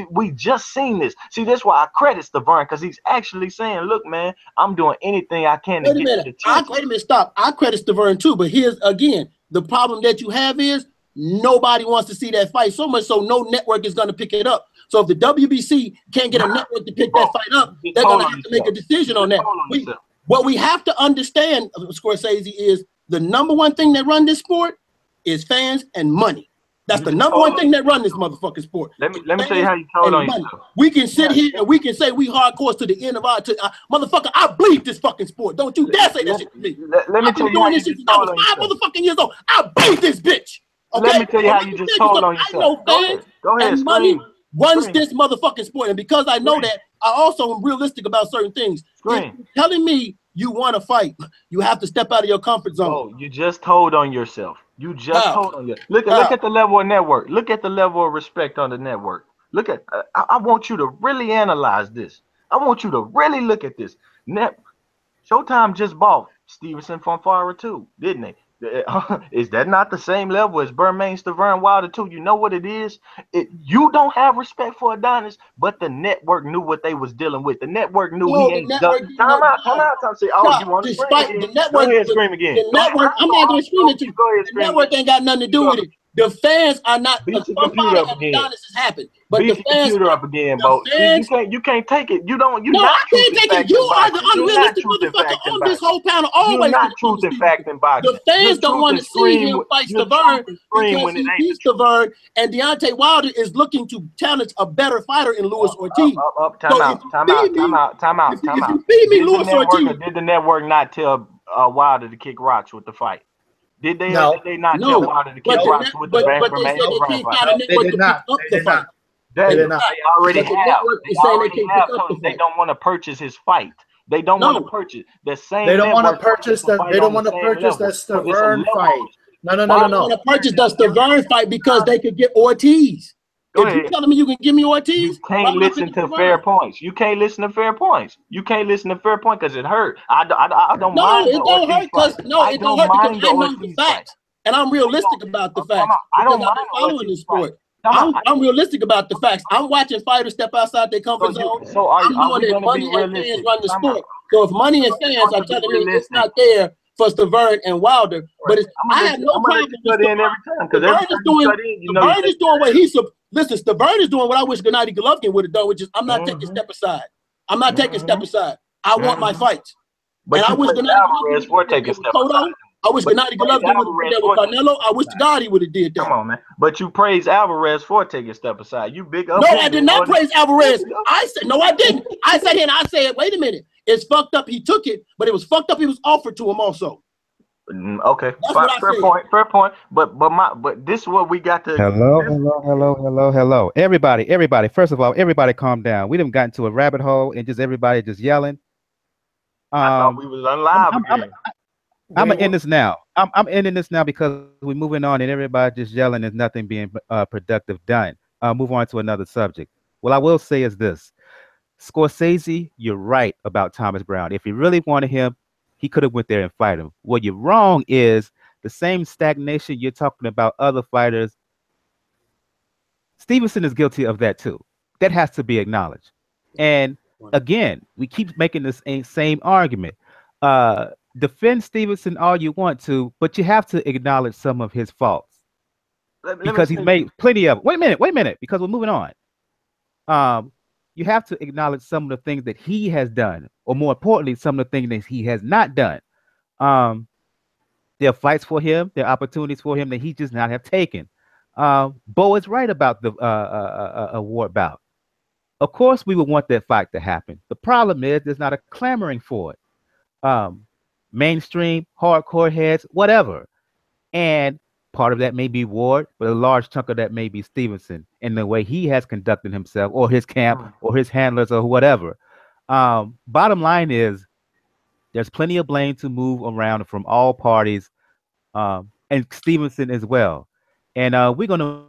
We just seen this. See, that's why I credit Stavern, because he's actually saying, look, man, I'm doing anything I can to get to the team. Wait a minute, stop. I credit Stavern too, but here's, again, the problem that you have is nobody wants to see that fight, so much so no network is going to pick it up. So if the WBC can't get a network to pick that fight up, they're going to have to make a decision on that. What we have to understand, Scorsese, is the number one thing that run this sport is fans and money. That's the number one thing that run this motherfucking sport. Let me tell you how you told on yourself. We can sit here and we can say we hardcore to the end of our motherfucker. I bleed this fucking sport. Don't you dare say that shit to me. Let me tell you how you just told on yourself. 5 motherfucking years old. I bleed this bitch. Okay? Let me tell you how you just told on yourself. I know fans and money runs this motherfucking sport, and because I know that, I also am realistic about certain things. If you're telling me you want to fight, you have to step out of your comfort zone. Oh, you just told on yourself. You just told on yourself. Look at the level of network. Look at the level of respect on the network. Look at. I want you to really analyze this. I want you to really look at this. Showtime just bought Stevenson from Farah too, didn't they? Is that not the same level as Bermain Stavern Wilder too? You know what it is? You don't have respect for Adonis, but the network knew what they was dealing with. The network knew he ain't done. Come out. Say, oh, you want to scream again? Go ahead, scream again. The network, I'm not going to scream at you. The network ain't got nothing to do with it. The fans are not. Beat the computer up again. Adonis has happened, but beat the computer up again, Bo. You can't take it. You don't. No, I can't take it. You are the unrealistic motherfucker on this whole panel. Always not truth and fact in boxing. The fans don't want to see him fight Stavern because he beat Stavern, and Deontay Wilder is looking to challenge a better fighter in Luis Ortiz. Time out. If you beat me, Luis Ortiz. Did the network not tell Wilder to kick rocks with the fight? Did they? No. Did they not tell Wilder to kick rocks with the fight? They did not. They already have. They don't want to purchase his fight. They don't want to purchase the same. They don't want to purchase the. They don't want to purchase the Stavern fight. No. They want to purchase the Stavern fight because they could get Ortiz. If you're telling me you can give me Ortiz, you can't listen to fair points. You can't listen to fair points. You can't listen to fair point because it hurt. I don't mind. No, it don't hurt because it don't hurt because I know the facts, and I'm realistic about the facts. I don't mind following this sport. I'm realistic about the facts. I'm watching fighters step outside their comfort zone. So I'm knowing that money and fans run the sport. So if money and fans are telling me it's not there for Stavern and Wilder, but I have no problem with Stavern is doing what he's. Listen, Stavern is doing what I wish Gennady Golovkin would have done, which is I'm not taking step aside. I'm not taking step aside. I want my fights. But I wish Gennady Golovkin taking step aside. I wish Gennady Golovkin would have done that with Canelo. I wish God he would have did that. Come on, man. But you praise Alvarez for taking step aside. You big up. No, I did not praise Alvarez. I said no, I didn't. I sat here and I said, wait a minute. It's fucked up. He took it, but it was fucked up. It was offered to him also. Okay, fair point. But this is what we got to. Hello. Everybody. First of all, everybody, calm down. We done got into a rabbit hole and just everybody just yelling. I thought we was on live. I'm gonna end this now. I'm ending this now because we're moving on and everybody just yelling. There's nothing being productive done. Move on to another subject. What I will say is this: Scorsese, you're right about Thomas Browne. If you really wanted him, he could have went there and fight him. What you're wrong is the same stagnation you're talking about other fighters. Stevenson is guilty of that too. That has to be acknowledged. And again, we keep making this same argument. Defend Stevenson all you want to, but you have to acknowledge some of his faults. because he's made plenty of. Wait a minute, because we're moving on. You have to acknowledge some of the things that he has done, or more importantly, some of the things that he has not done. There are fights for him, there are opportunities for him that he just not have taken. Bo is right about the award bout. Of course, we would want that fight to happen. The problem is there's not a clamoring for it. Mainstream, hardcore heads, whatever. And part of that may be Ward, but a large chunk of that may be Stevenson in the way he has conducted himself, or his camp, or his handlers, or whatever. Bottom line is there's plenty of blame to move around from all parties, and Stevenson as well. And we're going to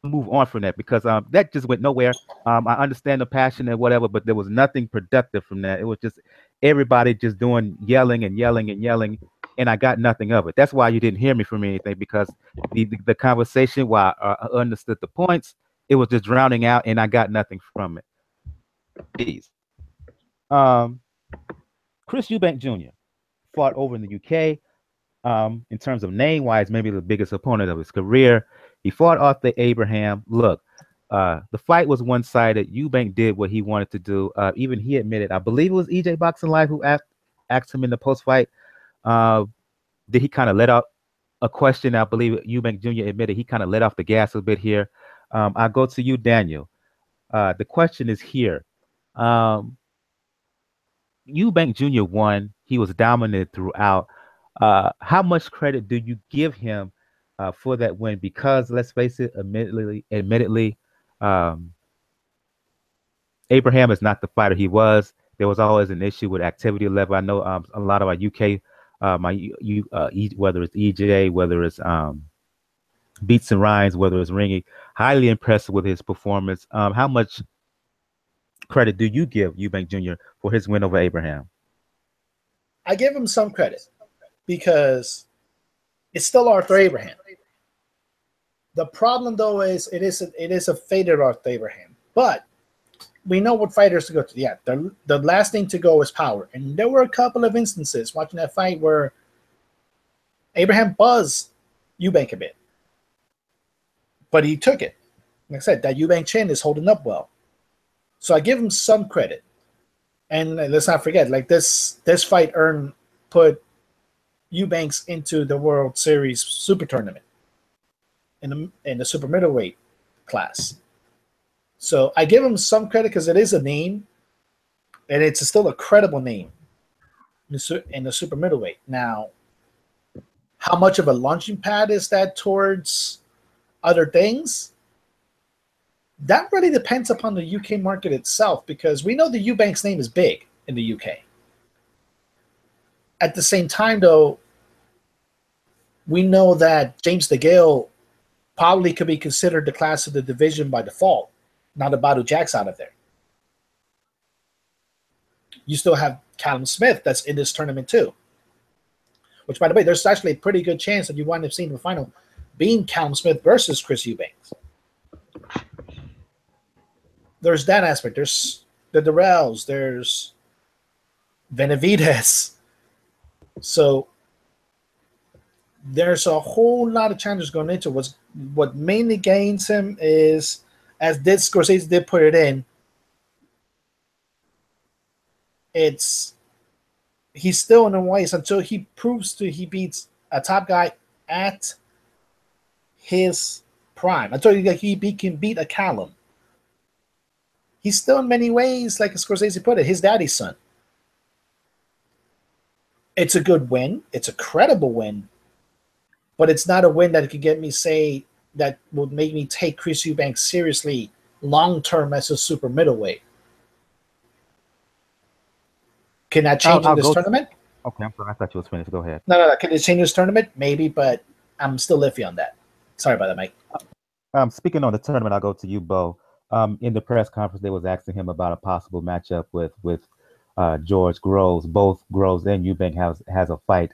move on from that because that just went nowhere. I understand the passion and whatever, but there was nothing productive from that. It was just everybody just doing yelling and yelling and yelling, and I got nothing of it. That's why you didn't hear me from anything, because the conversation, while I understood the points, it was just drowning out, and I got nothing from it. Please. Chris Eubank Jr. fought over in the UK. In terms of name-wise, maybe the biggest opponent of his career. He fought Arthur Abraham. Look, the fight was one-sided. Eubank did what he wanted to do. Even he admitted, I believe it was EJ Boxing Live who asked him in the post-fight, did he kind of let out a question? I believe Eubank Jr. admitted he kind of let off the gas a bit here. I'll go to you, Daniel. The question is here. Eubank Jr. won. He was dominant throughout. How much credit do you give him for that win? Because let's face it, admittedly, Abraham is not the fighter he was. There was always an issue with activity level. I know a lot of our UK, whether it's EJ, whether it's Beats and Rhymes, whether it's ringing, highly impressed with his performance. How much credit do you give Eubank Jr. for his win over Abraham? I give him some credit, because it's still Arthur Abraham. The problem, though, is it is a faded Arthur Abraham. But we know what fighters to go to. Yeah, the last thing to go is power. And there were a couple of instances watching that fight where Abraham buzzed Eubank a bit. But he took it. Like I said, that Eubank chin is holding up well. So I give him some credit. And let's not forget, like this fight put Eubanks into the World Series Super Tournament in the super middleweight class. So I give him some credit because it is a name, and it's still a credible name in the super middleweight. Now, how much of a launching pad is that towards other things? That really depends upon the UK market itself, because we know the Eubanks name is big in the UK. At the same time, though, we know that James DeGale probably could be considered the class of the division by default, now that Badu Jack's out of there. You still have Callum Smith that's in this tournament too. Which, by the way, there's actually a pretty good chance that you wind up seeing the final being Callum Smith versus Chris Eubanks. There's that aspect. There's the Durrells. There's Benavidez. So there's a whole lot of challenges going into what mainly gains him is, as Scorsese did put it in, he's still in the ways until he proves he beats a top guy at his prime. Until he can beat a Callum. He's still in many ways, like Scorsese put it, his daddy's son. It's a good win. It's a credible win. But it's not a win that could get me that would make me take Chris Eubank seriously long-term as a super middleweight. Can that change in this tournament? Okay, I'm sorry. I thought you was finished. Go ahead. No. Can it change this tournament? Maybe, but I'm still iffy on that. Sorry about that, Mike. Speaking on the tournament, I'll go to you, Bo. In the press conference, they was asking him about a possible matchup with George Groves. Both Groves and Eubank has a fight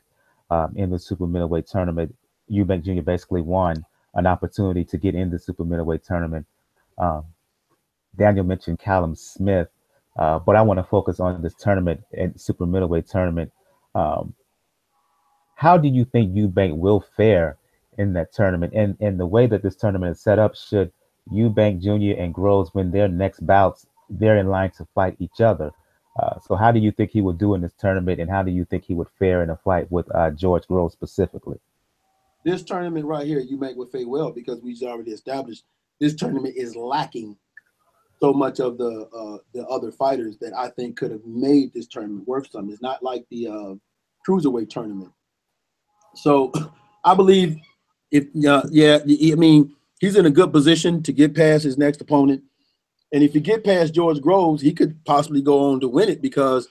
in the super middleweight tournament. Eubank Jr. basically won an opportunity to get in the super middleweight tournament. Daniel mentioned Callum Smith, but I want to focus on this tournament and super middleweight tournament. How do you think Eubank will fare in that tournament. And the way that this tournament is set up, should Eubank Jr. and Groves win their next bouts, they're in line to fight each other. So how do you think he would do in this tournament, and how do you think he would fare in a fight with George Groves specifically? This tournament right here, Eubank would fare well, because we've already established this tournament is lacking so much of the other fighters that I think could have made this tournament worth something. It's not like the cruiserweight tournament. So I believe I mean, he's in a good position to get past his next opponent. And if you get past George Groves, he could possibly go on to win it, because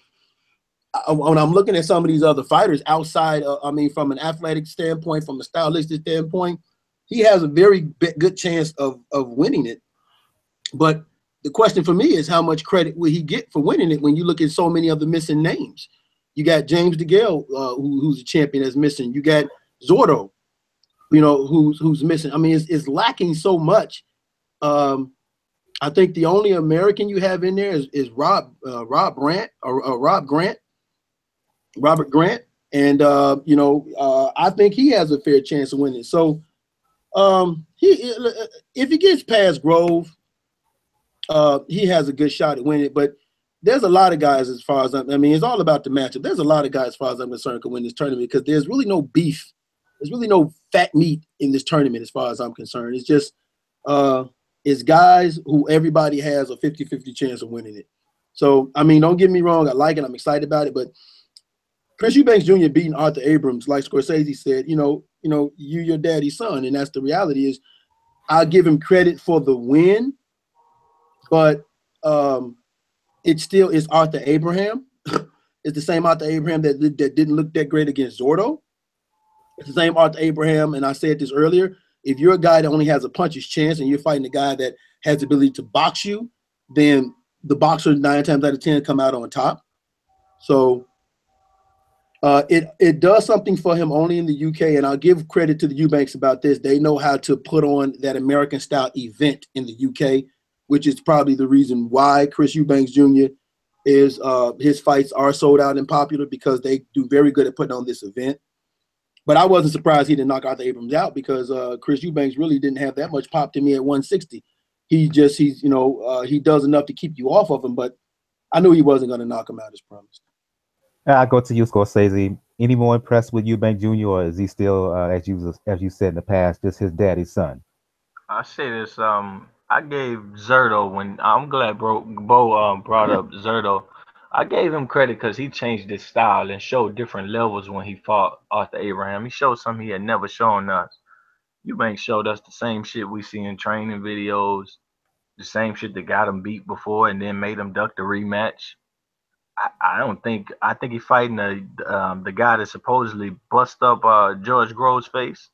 when I'm looking at some of these other fighters outside, I mean, from an athletic standpoint, from a stylistic standpoint, he has a very good chance of winning it. But the question for me is, how much credit will he get for winning it when you look at so many of the missing names? You got James DeGale, who's a champion, that's missing. You got Zordo, you know, who's missing. I mean, it's lacking so much. I think the only American you have in there is Robert Grant, and you know, I think he has a fair chance of winning. So if he gets past Grove, he has a good shot at winning. But there's a lot of guys, as far as I mean, it's all about the matchup. There's a lot of guys, as far as I'm concerned, can win this tournament, because there's really no beef. There's really no fat meat in this tournament, as far as I'm concerned. It's just it's guys who everybody has a 50-50 chance of winning it. So, I mean, don't get me wrong. I like it. I'm excited about it. But Chris Eubank Jr. beating Arthur Abrams, like Scorsese said, you're your daddy's son. And that's the reality. Is I'll give him credit for the win, but it still is Arthur Abraham. It's the same Arthur Abraham that didn't look that great against Zordo. It's the same Arthur Abraham, and I said this earlier, if you're a guy that only has a puncher's chance and you're fighting a guy that has the ability to box you, then the boxer 9 times out of 10 come out on top. So it does something for him only in the UK, and I'll give credit to the Eubanks about this. They know how to put on that American-style event in the UK, which is probably the reason why Chris Eubanks Jr. is his fights are sold out and popular, because they do very good at putting on this event. But I wasn't surprised he didn't knock Arthur Abrams out, because Chris Eubanks really didn't have that much pop to me at 160. He does enough to keep you off of him, but I knew he wasn't going to knock him out as promised. I go to you, Scorsese. Any more impressed with Eubank Jr., or is he still, as you said in the past, just his daddy's son? I say this. I gave Zerto, when I'm glad Bo brought up Zerto. I gave him credit because he changed his style and showed different levels when he fought Arthur Abraham. He showed something he had never shown us. Eubank showed us the same shit we see in training videos, the same shit that got him beat before and then made him duck the rematch. I think he's fighting the guy that supposedly bust up George Groves' face.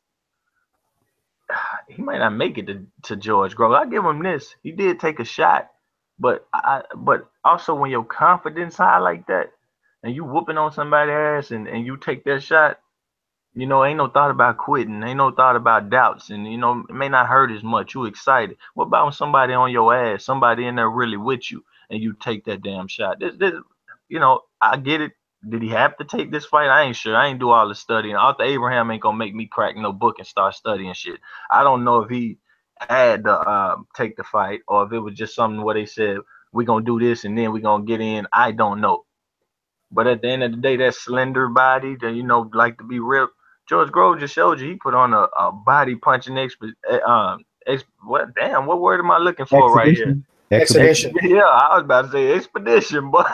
He might not make it to George Groves. I give him this. He did take a shot. But also when your confidence high like that and you whooping on somebody's ass and you take that shot, ain't no thought about quitting. Ain't no thought about doubts. And, it may not hurt as much. You excited. What about when somebody on your ass, somebody in there really with you, and you take that damn shot? This I get it. Did he have to take this fight? I ain't sure. I ain't do all the studying. Arthur Abraham ain't going to make me crack no book and start studying shit. I don't know if he had to take the fight, or if it was just something where they said we're gonna do this and then we're gonna get in. I don't know, but at the end of the day, that slender body that like to be ripped, George Groves just showed you he put on a body punching what word am I looking for right here? Expedition. Yeah, I was about to say expedition, but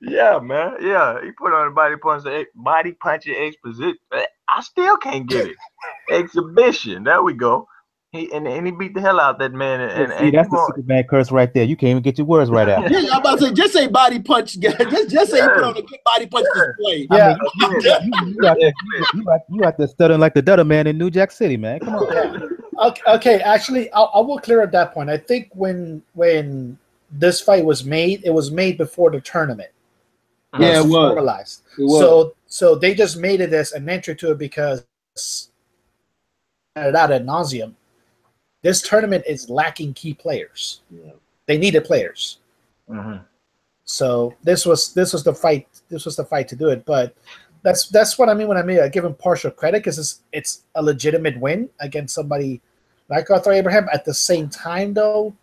yeah, man, yeah, he put on a body punching exposition. I still can't get it. Exhibition. There we go. He beat the hell out that man. And that's the Superman curse right there. You can't even get your words right out. Yeah, I'm about to say, just say body punch. just say he put on a good body punch display. Yeah, you got to stuttering like the Dutter man in New Jack City, man. Come on. Okay. Actually, I will clear up that point. I think when this fight was made, it was made before the tournament. Yeah, it was formalized. So they just made it as an entry to it because it out ad nauseum. This tournament is lacking key players. Yeah. They needed players. Mm-hmm. So this was the fight. This was the fight to do it. But That's what I mean when I mean I give him partial credit, because it's a legitimate win against somebody like Arthur Abraham. At the same time, though,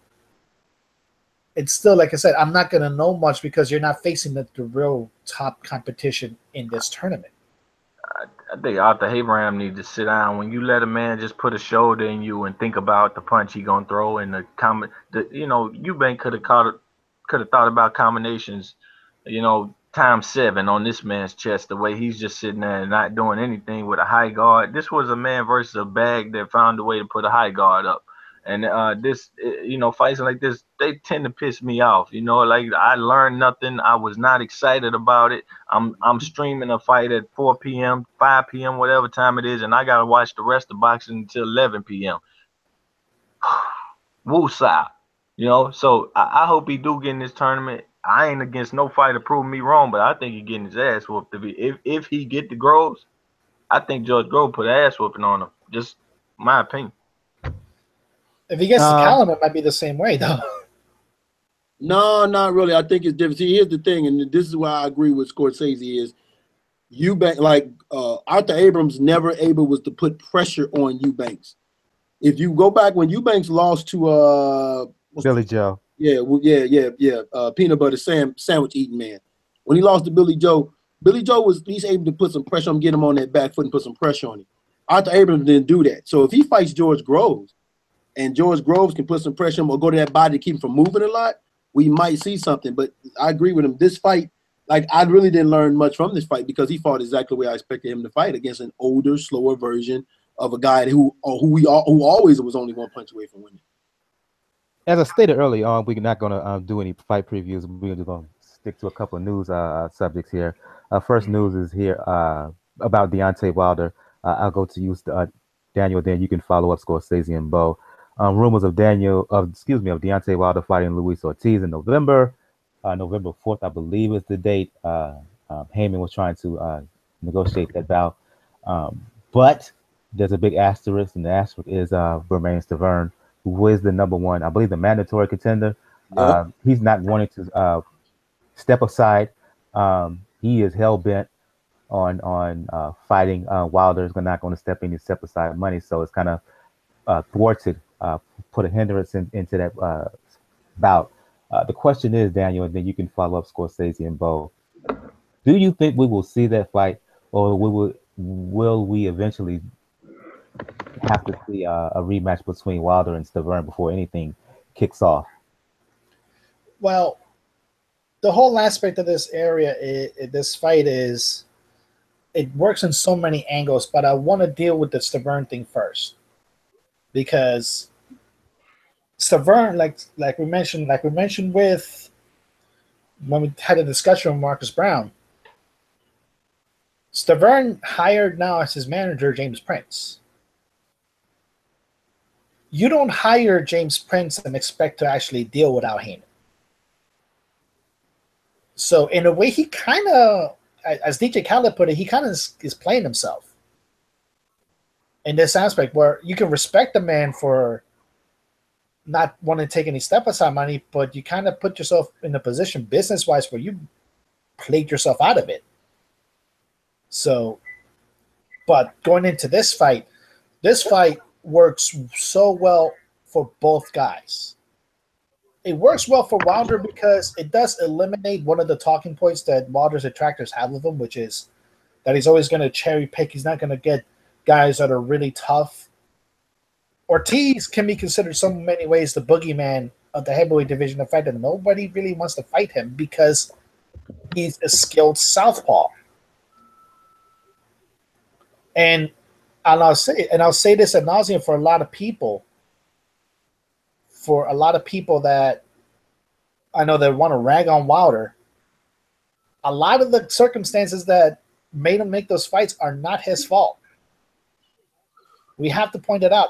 it's still, like I said, I'm not going to know much because you're not facing the real top competition in this tournament. I think Arthur Abraham needs to sit down. When you let a man just put a shoulder in you and think about the punch he gonna throw and Eubank could have thought about combinations, times 7 on this man's chest. The way he's just sitting there and not doing anything with a high guard. This was a man versus a bag that found a way to put a high guard up. And fights like this, they tend to piss me off. Like I learned nothing. I was not excited about it. I'm streaming a fight at 4 p.m., 5 p.m., whatever time it is, and I gotta watch the rest of boxing until 11 p.m. Woosah. So I hope he do get in this tournament. I ain't against no fighter proving me wrong, but I think he getting his ass whooped. If he get the Groves, I think George Grove put an ass whooping on him. Just my opinion. If he gets to Callum, it might be the same way, though. No, not really. I think it's different. See, here's the thing, and this is why I agree with Scorsese is Eubank, like Arthur Abrams never able was to put pressure on Eubanks. If you go back when Eubanks lost to Billy Joe. Yeah, peanut butter sandwich eating man. When he lost to Billy Joe was at least able to put some pressure on him, get him on that back foot and put some pressure on him. Arthur Abrams didn't do that. So if he fights George Groves, and George Groves can put some pressure on him or go to that body to keep him from moving a lot, we might see something. But I agree with him. This fight, like I really didn't learn much from this fight because he fought exactly the way I expected him to fight against an older, slower version of a guy who always was only one punch away from winning. As I stated earlier on, we're not going to do any fight previews. We're just going to stick to a couple of news subjects here. First news is here about Deontay Wilder. I'll go to you, Daniel. Then you can follow up Scorsese and Bo. Rumors of Deontay Wilder fighting Luis Ortiz in November. November 4th, I believe, is the date. Heyman was trying to negotiate that bout. But there's a big asterisk, and the asterisk is Bermane Stiverne, who is the number one, I believe, the mandatory contender. Yep. He's not wanting to step aside. He is hell-bent on fighting Wilder. Is not going to step aside money, so it's kind of thwarted, put a hindrance into that bout. The question is, Daniel, and then you can follow up Scorsese and Bo. Do you think we will see that fight, or will we eventually have to see a rematch between Wilder and Stiverne before anything kicks off? Well, the whole aspect of this this fight is it works in so many angles, but I want to deal with the Stiverne thing first. Because Stiverne, like we mentioned with when we had a discussion with Marcus Browne, Stiverne hired now as his manager James Prince. You don't hire James Prince and expect to actually deal without Heyman. So in a way, he kind of, as DJ Khaled put it, he kind of is playing himself in this aspect where you can respect the man for not wanting to take any step aside money, but you kind of put yourself in a position business-wise where you played yourself out of it. So, but going into this fight works so well for both guys. It works well for Wilder because it does eliminate one of the talking points that Wilder's detractors have with him, which is that he's always going to cherry pick. He's not going to get guys that are really tough. Ortiz can be considered so many ways the boogeyman of the heavyweight division. The fact that nobody really wants to fight him because he's a skilled southpaw. And I'll say this ad nauseum for a lot of people. For a lot of people that I know that want to rag on Wilder, a lot of the circumstances that made him make those fights are not his fault. We have to point it out.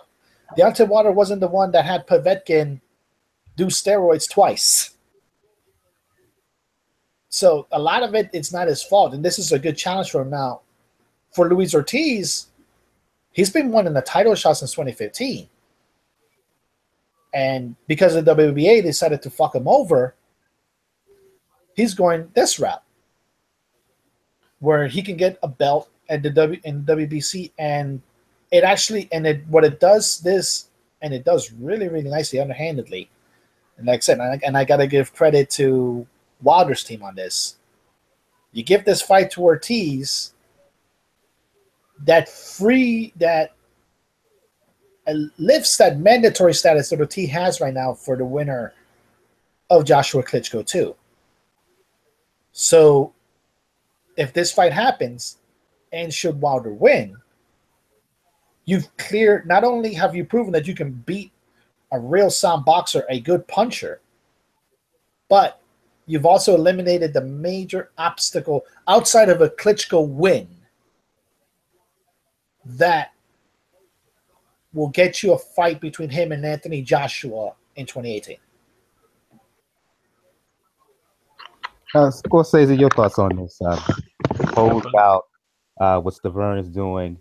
Deontay Wilder wasn't the one that had Povetkin do steroids twice. So a lot of it's not his fault, and this is a good challenge for him now. For Luis Ortiz, he's been winning the title shot since 2015. And because the WBA decided to fuck him over, he's going this route. where he can get a belt at the WBC, and it actually what it does really, really nicely, underhandedly. And like I said, and I gotta give credit to Wilder's team on this. You give this fight to Ortiz, that lifts that mandatory status that Ortiz has right now for the winner of Joshua Klitschko too. So if this fight happens, and should Wilder win, you've cleared, not only have you proven that you can beat a real sound boxer, a good puncher, but you've also eliminated the major obstacle outside of a Klitschko win that will get you a fight between him and Anthony Joshua in 2018. Scorsese, your thoughts on this? Hold out, what Stavern is doing.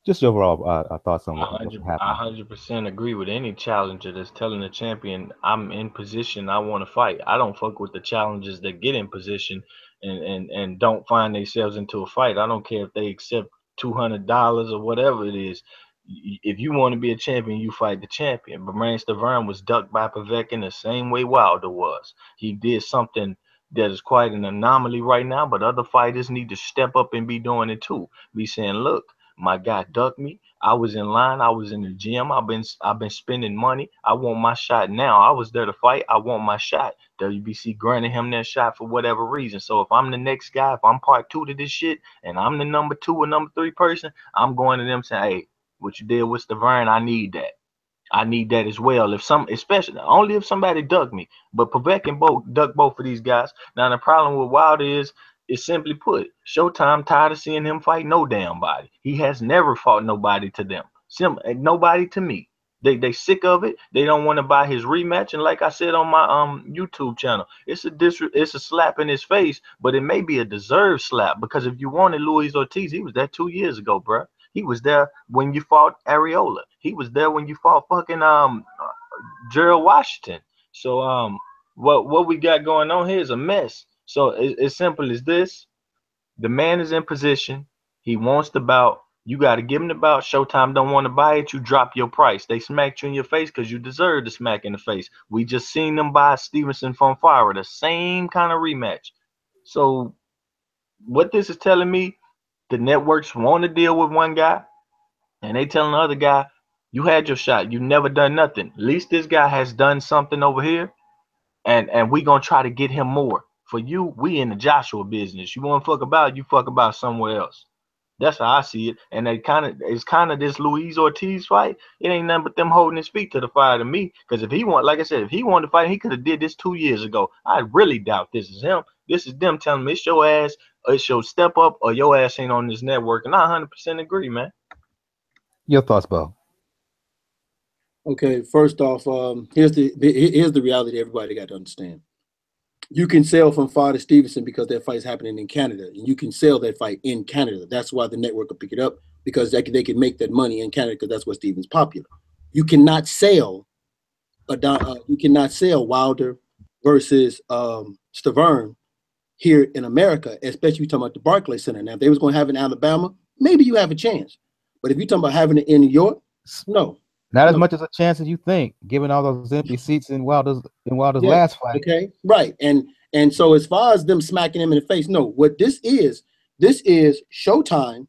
Just your overall thoughts on what's happening. I 100% agree with any challenger that's telling the champion, I'm in position, I want to fight. I don't fuck with the challengers that get in position and don't find themselves into a fight. I don't care if they accept $200 or whatever it is. If you want to be a champion, you fight the champion. But Bermane Stiverne was ducked by Povetkin the same way Wilder was. He did something that is quite an anomaly right now, but other fighters need to step up and be doing it too. Be saying, look, my guy ducked me. I was in line. I was in the gym. I've been spending money. I want my shot now. I was there to fight. I want my shot. WBC granted him that shot for whatever reason. So if I'm the next guy, if I'm part 2 to this shit, and I'm the number 2 or number 3 person, I'm going to them saying, hey, what you did with Stavern, I need that. I need that as well. Especially only if somebody ducked me. But Povetkin ducked both of these guys. Now the problem with Wilder is simply put, Showtime tired of seeing him fight no damn body. He has never fought nobody to them. Nobody to me. They sick of it. They don't want to buy his rematch. And like I said on my YouTube channel, it's a slap in his face, but it may be a deserved slap, because if you wanted Luis Ortiz, he was there 2 years ago, bro. He was there when you fought Areola. He was there when you fought fucking Gerald Washington. So what we got going on here is a mess. So it's simple as this. The man is in position. He wants the bout. You got to give him the bout. Showtime don't want to buy it. You drop your price. They smacked you in your face because you deserve the smack in the face. We just seen them buy Stevenson from Fire, the same kind of rematch. So what this is telling me, the networks want to deal with one guy, and they telling the other guy, you had your shot. You never done nothing. At least this guy has done something over here, and we going to try to get him more. For you, we in the Joshua business. You want to fuck about, you fuck about somewhere else. That's how I see it. And it's kind of this Luis Ortiz fight. It ain't nothing but them holding his feet to the fire to me. Because if he want, like I said, if he wanted to fight, he could have did this 2 years ago. I really doubt this is him. This is them telling me it's your ass, or it's your step up, or your ass ain't on this network. And I 100% agree, man. Your thoughts, Bo? Okay, first off, here's the reality everybody got to understand. You can sell from Fire to Stevenson because that fight's happening in Canada, and you can sell that fight in Canada. That's why the network will pick it up, because they can make that money in Canada, because that's where Steven's popular. You cannot sell Wilder versus Stavern here in America, especially if you're talking about the Barclays Center. Now, if they was going to have it in Alabama, maybe you have a chance. But if you're talking about having it in New York, no. Not as much as a chance as you think, given all those empty seats in Wilder's last fight. Okay, right. And so as far as them smacking him in the face, no. What this is Showtime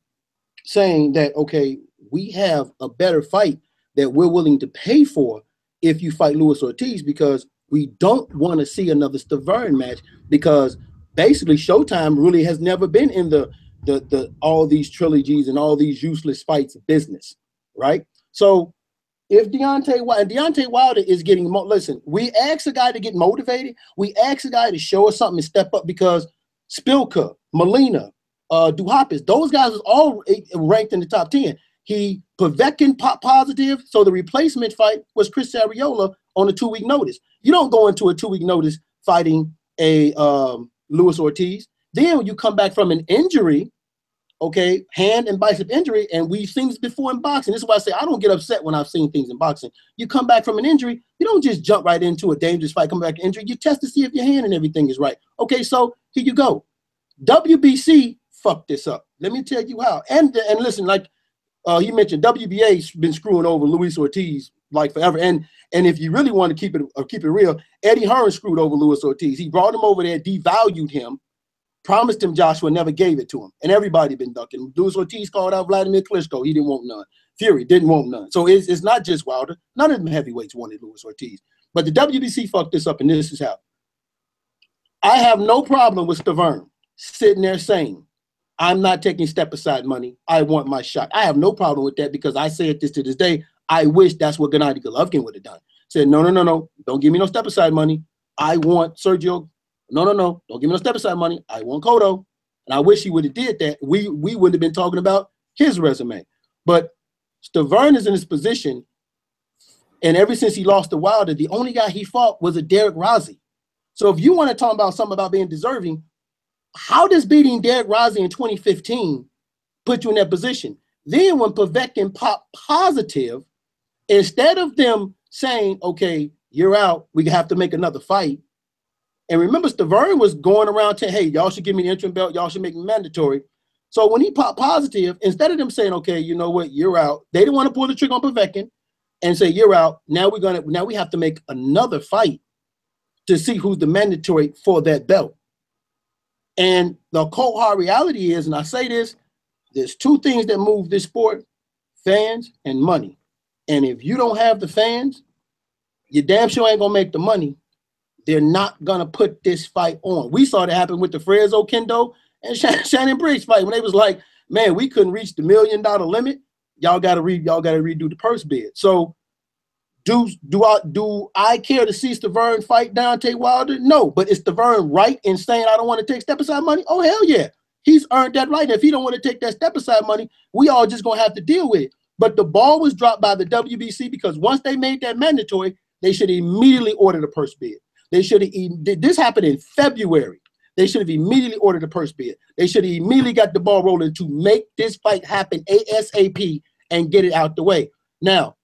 saying that, okay, we have a better fight that we're willing to pay for if you fight Luis Ortiz, because we don't want to see another Stavern match, because basically Showtime really has never been in the all these trilogies and all these useless fights business, right? So if Deontay Wilder is getting listen, we ask a guy to get motivated. We ask a guy to show us something and step up, because Spilka, Molina, Duhapis, those guys are all ranked in the top 10. Povetkin pop positive, so the replacement fight was Chris Arreola on a 2-week notice. You don't go into a 2-week notice fighting a Luis Ortiz. Then when you come back from an injury, okay, hand and bicep injury, and we've seen this before in boxing. This is why I say I don't get upset when I've seen things in boxing. You come back from an injury, you don't just jump right into a dangerous fight, come back to injury. You test to see if your hand and everything is right. Okay, so here you go. WBC fucked this up. Let me tell you how. And listen, like he mentioned, WBA's been screwing over Luis Ortiz like forever. And if you really want to keep it real, Eddie Hearn screwed over Luis Ortiz. He brought him over there, devalued him, promised him Joshua, never gave it to him. And everybody been ducking him. Luis Ortiz called out Vladimir Klitschko. He didn't want none. Fury didn't want none. So it's not just Wilder. None of them heavyweights wanted Luis Ortiz. But the WBC fucked this up, and this is how. I have no problem with Stavern sitting there saying, I'm not taking step-aside money. I want my shot. I have no problem with that because I say it this to this day. I wish that's what Gennady Golovkin would have done. Said, no. Don't give me no step-aside money. I want Sergio. No. Don't give me no step-aside money. I want Cotto. And I wish he would have did that. We wouldn't have been talking about his resume. But Stavern is in this position, and ever since he lost to Wilder, the only guy he fought was a Derek Rossi. So if you want to talk about something about being deserving, how does beating Derek Rossi in 2015 put you in that position? Then when Povetkin popped positive, instead of them saying, okay, you're out, we have to make another fight. And remember, Stavern was going around saying, hey, y'all should give me the interim belt, y'all should make me mandatory. So when he popped positive, instead of them saying, okay, you know what, you're out, they didn't want to pull the trigger on Povetkin and say, you're out. Now we have to make another fight to see who's the mandatory for that belt. And the cold hard reality is, and I say this, there's two things that move this sport, fans and money. And if you don't have the fans, you damn sure ain't gonna make the money. They're not gonna put this fight on. We saw that happen with the Fresno Kendo and Shannon Briggs fight when they was like, man, we couldn't reach the $1 million limit. Y'all gotta redo the purse bid. So do I care to see Stavern fight Deontay Wilder? No, but is Stavern right in saying I don't want to take step-aside money? Oh, hell yeah. He's earned that right. And if he don't want to take that step-aside money, we all just going to have to deal with it. But the ball was dropped by the WBC because once they made that mandatory, they should have immediately ordered a purse bid. They should have this happened in February. They should have immediately ordered a purse bid. They should have immediately got the ball rolling to make this fight happen ASAP and get it out the way. Now,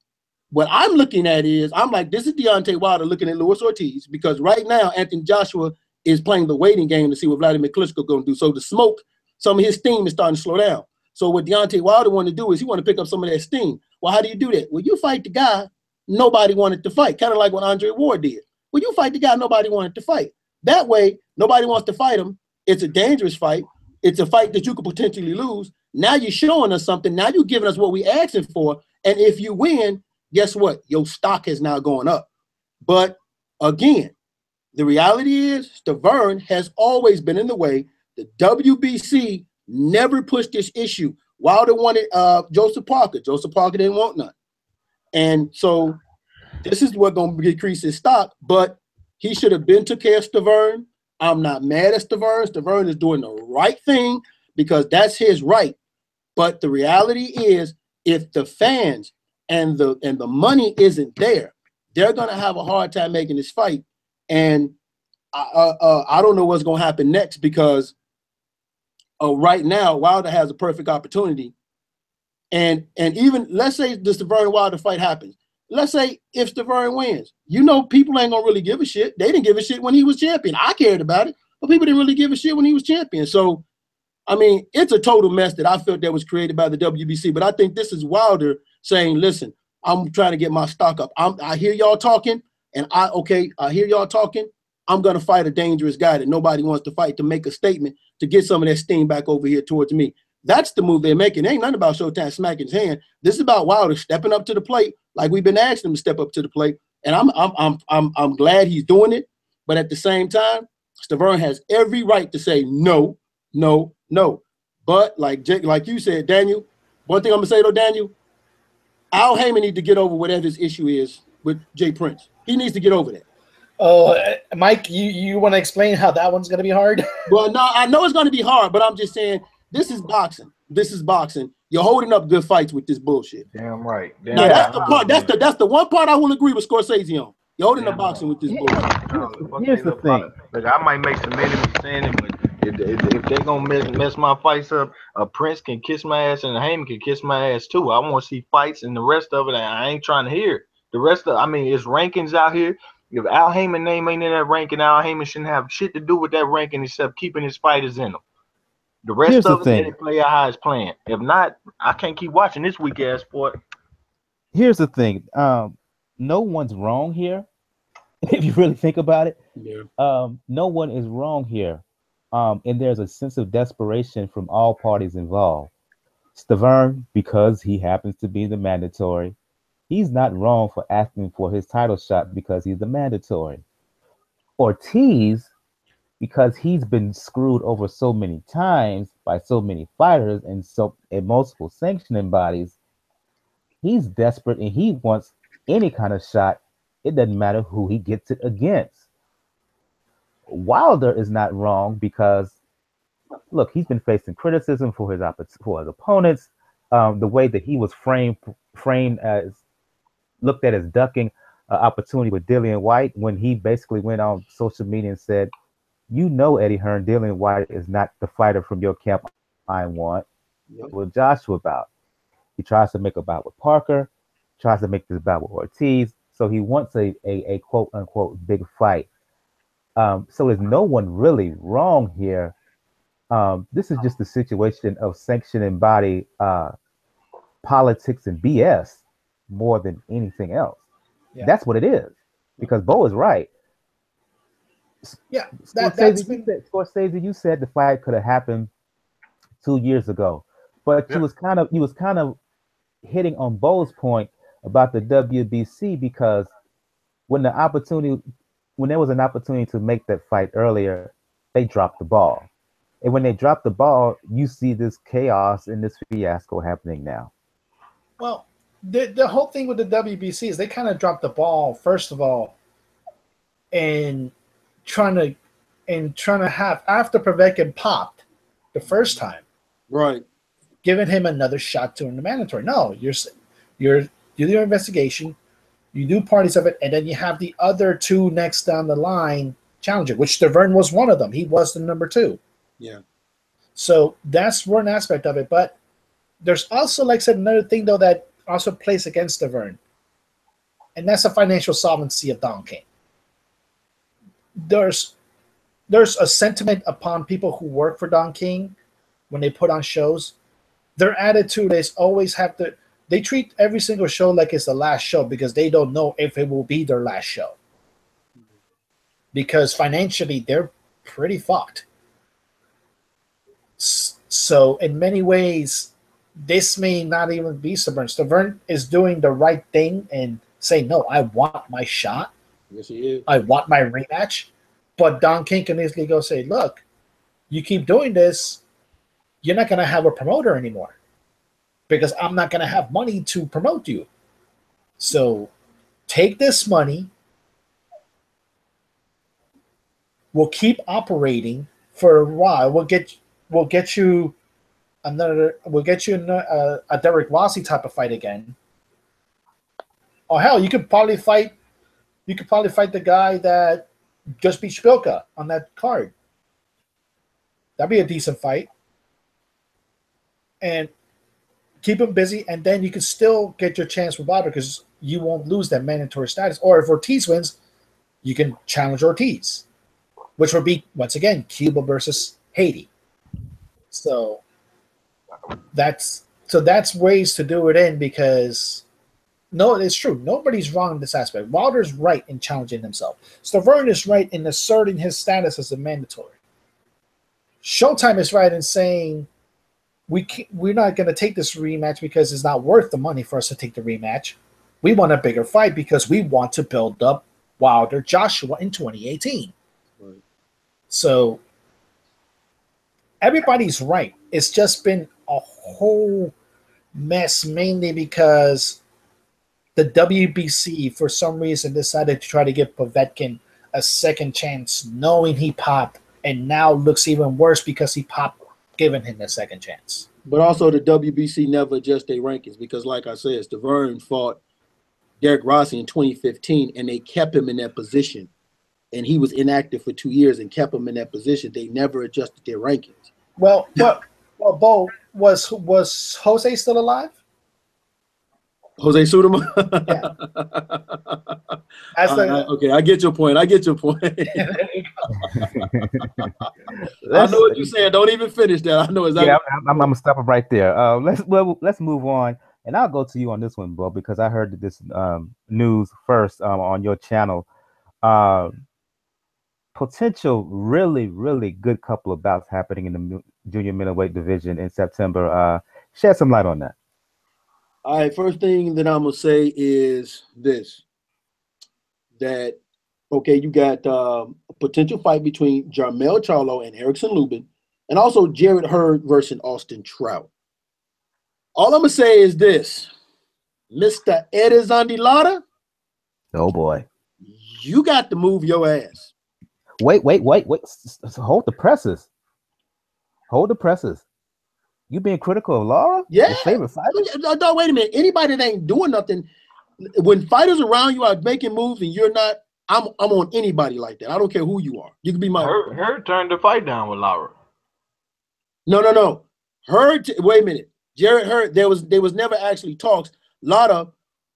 what I'm looking at is, I'm like, this is Deontay Wilder looking at Luis Ortiz because right now Anthony Joshua is playing the waiting game to see what Vladimir Klitschko going to do. So the smoke, some of his steam is starting to slow down. So what Deontay Wilder wanted to do is he wanted to pick up some of that steam. Well, how do you do that? Well, you fight the guy nobody wanted to fight, kind of like what Andre Ward did. Well, you fight the guy nobody wanted to fight. That way, nobody wants to fight him. It's a dangerous fight. It's a fight that you could potentially lose. Now you're showing us something. Now you're giving us what we're asking for. And if you win, guess what? Your stock has now gone up. But again, the reality is Stavern has always been in the way. The WBC never pushed this issue. Wilder wanted Joseph Parker. Joseph Parker didn't want none. And so this is what's going to decrease his stock, but he should have been took care of Stavern. I'm not mad at Stavern. Stavern is doing the right thing because that's his right. But the reality is if the fans and the money isn't there, they're going to have a hard time making this fight. And I don't know what's going to happen next because right now Wilder has a perfect opportunity. And even let's say the Stavern Wilder fight happens. Let's say if Stavern wins, you know, people ain't going to really give a shit. They didn't give a shit when he was champion. I cared about it, but people didn't really give a shit when he was champion. So, I mean, it's a total mess that I felt that was created by the WBC. But I think this is Wilder saying, listen, I'm trying to get my stock up. I hear y'all talking, and I hear y'all talking. I'm going to fight a dangerous guy that nobody wants to fight to make a statement to get some of that steam back over here towards me. That's the move they're making. It ain't nothing about Showtime smacking his hand. This is about Wilder stepping up to the plate like we've been asking him to step up to the plate. And I'm glad he's doing it. But at the same time, Stavern has every right to say no, no, no. But like you said, Daniel, one thing I'm gonna say though, Daniel, Al Heyman needs to get over whatever his issue is with Jay Prince. He needs to get over that. Oh, Mike, you want to explain how that one's gonna be hard? Well, no, I know it's gonna be hard, but I'm just saying this is boxing. This is boxing. You're holding up good fights with this bullshit. Damn right. Damn now, right. that's the part. That's the one part I will agree with Scorsese on. You're holding up boxing with this bullshit. Here's the thing. Look, I might make some enemies standing, but if they're gonna mess my fights up, Prince can kiss my ass and Heyman can kiss my ass too. I want to see fights, and the rest of it I ain't trying to hear. The rest of, I mean, it's rankings out here. If Al Heyman name ain't in that ranking, Al Heyman shouldn't have shit to do with that ranking except keeping his fighters in them. The rest Here's the of it, let thing. it play out how it's playing. If not, I can't keep watching this weak ass sport. Here's the thing. No one's wrong here. If you really think about it, Yeah. no one is wrong here. And there's a sense of desperation from all parties involved. Stavern, because he happens to be the mandatory, he's not wrong for asking for his title shot because he's the mandatory. Ortiz, because he's been screwed over so many times by so many fighters and multiple sanctioning bodies, he's desperate and he wants any kind of shot. It doesn't matter who he gets it against. Wilder is not wrong because, look, he's been facing criticism for his opponents. The way that he was framed as looked at as ducking opportunity with Dillian White when he basically went on social media and said, "You know, Eddie Hearn, Dillian White is not the fighter from your camp I want." With Joshua about. He tries to make a bout with Parker, tries to make this bout with Ortiz. So he wants a quote unquote big fight. So there's no one really wrong here. This is just a situation of sanctioning body politics and BS more than anything else. Yeah. That's what it is. Because Bo is right. Yeah, Scorsese, you said the fight could have happened 2 years ago, but you was kind of hitting on Bo's point about the WBC because when there was an opportunity to make that fight earlier, they dropped the ball. And when they dropped the ball, you see this chaos and this fiasco happening now. Well, the whole thing with the WBC is they kind of dropped the ball, first of all, in trying to have, after Povetkin popped the first time, right, giving him another shot to the mandatory. No, you do your investigation, you do parties of it, and then you have the other two next down the line challenging, which Stavern was one of them. He was the number 2. Yeah. So that's one aspect of it. But there's also, like I said, another thing, though, that also plays against Stavern, and that's the financial solvency of Don King. There's a sentiment upon people who work for Don King when they put on shows. Their attitude is always they treat every single show like it's the last show because they don't know if it will be their last show. Because financially, they're pretty fucked. So in many ways, this may not even be Stavern. Stavern is doing the right thing and saying, no, I want my shot. Yes, he is. I want my rematch. But Don King can easily go say, look, you keep doing this, you're not going to have a promoter anymore because I'm not going to have money to promote you. So take this money. We'll keep operating for a while. We'll get you a Derek Rossi type of fight again. Oh hell, you could probably fight the guy that just beat Spilka on that card. That'd be a decent fight. And keep him busy, and then you can still get your chance with Wilder because you won't lose that mandatory status. Or if Ortiz wins, you can challenge Ortiz, which would be, once again, Cuba versus Haiti. So that's ways to do it in because no, it's true. Nobody's wrong in this aspect. Wilder's right in challenging himself. Stavern is right in asserting his status as a mandatory. Showtime is right in saying we're not going to take this rematch because it's not worth the money for us to take the rematch. We want a bigger fight because we want to build up Wilder Joshua in 2018. Right. So everybody's right. It's just been a whole mess, mainly because the WBC, for some reason, decided to try to give Povetkin a second chance, knowing he popped, and now looks even worse because he popped, giving him a second chance. But also the WBC never adjust their rankings because, like I said, Stavern fought Derek Rossi in 2015, and they kept him in that position. And he was inactive for 2 years and kept him in that position. They never adjusted their rankings. Well, Bo, was Jose still alive? Jose Sudama. Yeah. Okay, I get your point. I get your point. I know what you're saying. Don't even finish that. I know exactly. Yeah, I'm gonna stop it right there. Let's move on, and I'll go to you on this one, Bo, because I heard this news first on your channel. Potential really good couple of bouts happening in the junior middleweight division in September. Shed some light on that. All right, first thing that I'm gonna say is this: that okay, you got a potential fight between Jermell Charlo and Erickson Lubin, and also Jarrett Hurd versus Austin Trout. All I'm gonna say is this, Mr. Erickson Lara. Oh boy, you got to move your ass. Wait. Hold the presses. Hold the presses. You being critical of Lara? Yeah. Your favorite fighter? No, wait a minute. Anybody that ain't doing nothing, when fighters around you are making moves and you're not, I'm on anybody like that. I don't care who you are. You can be my. Hurd turned the fight down with Lara. No. Hurd. Wait a minute. Jarrett Hurd. There was never actually talks. Lara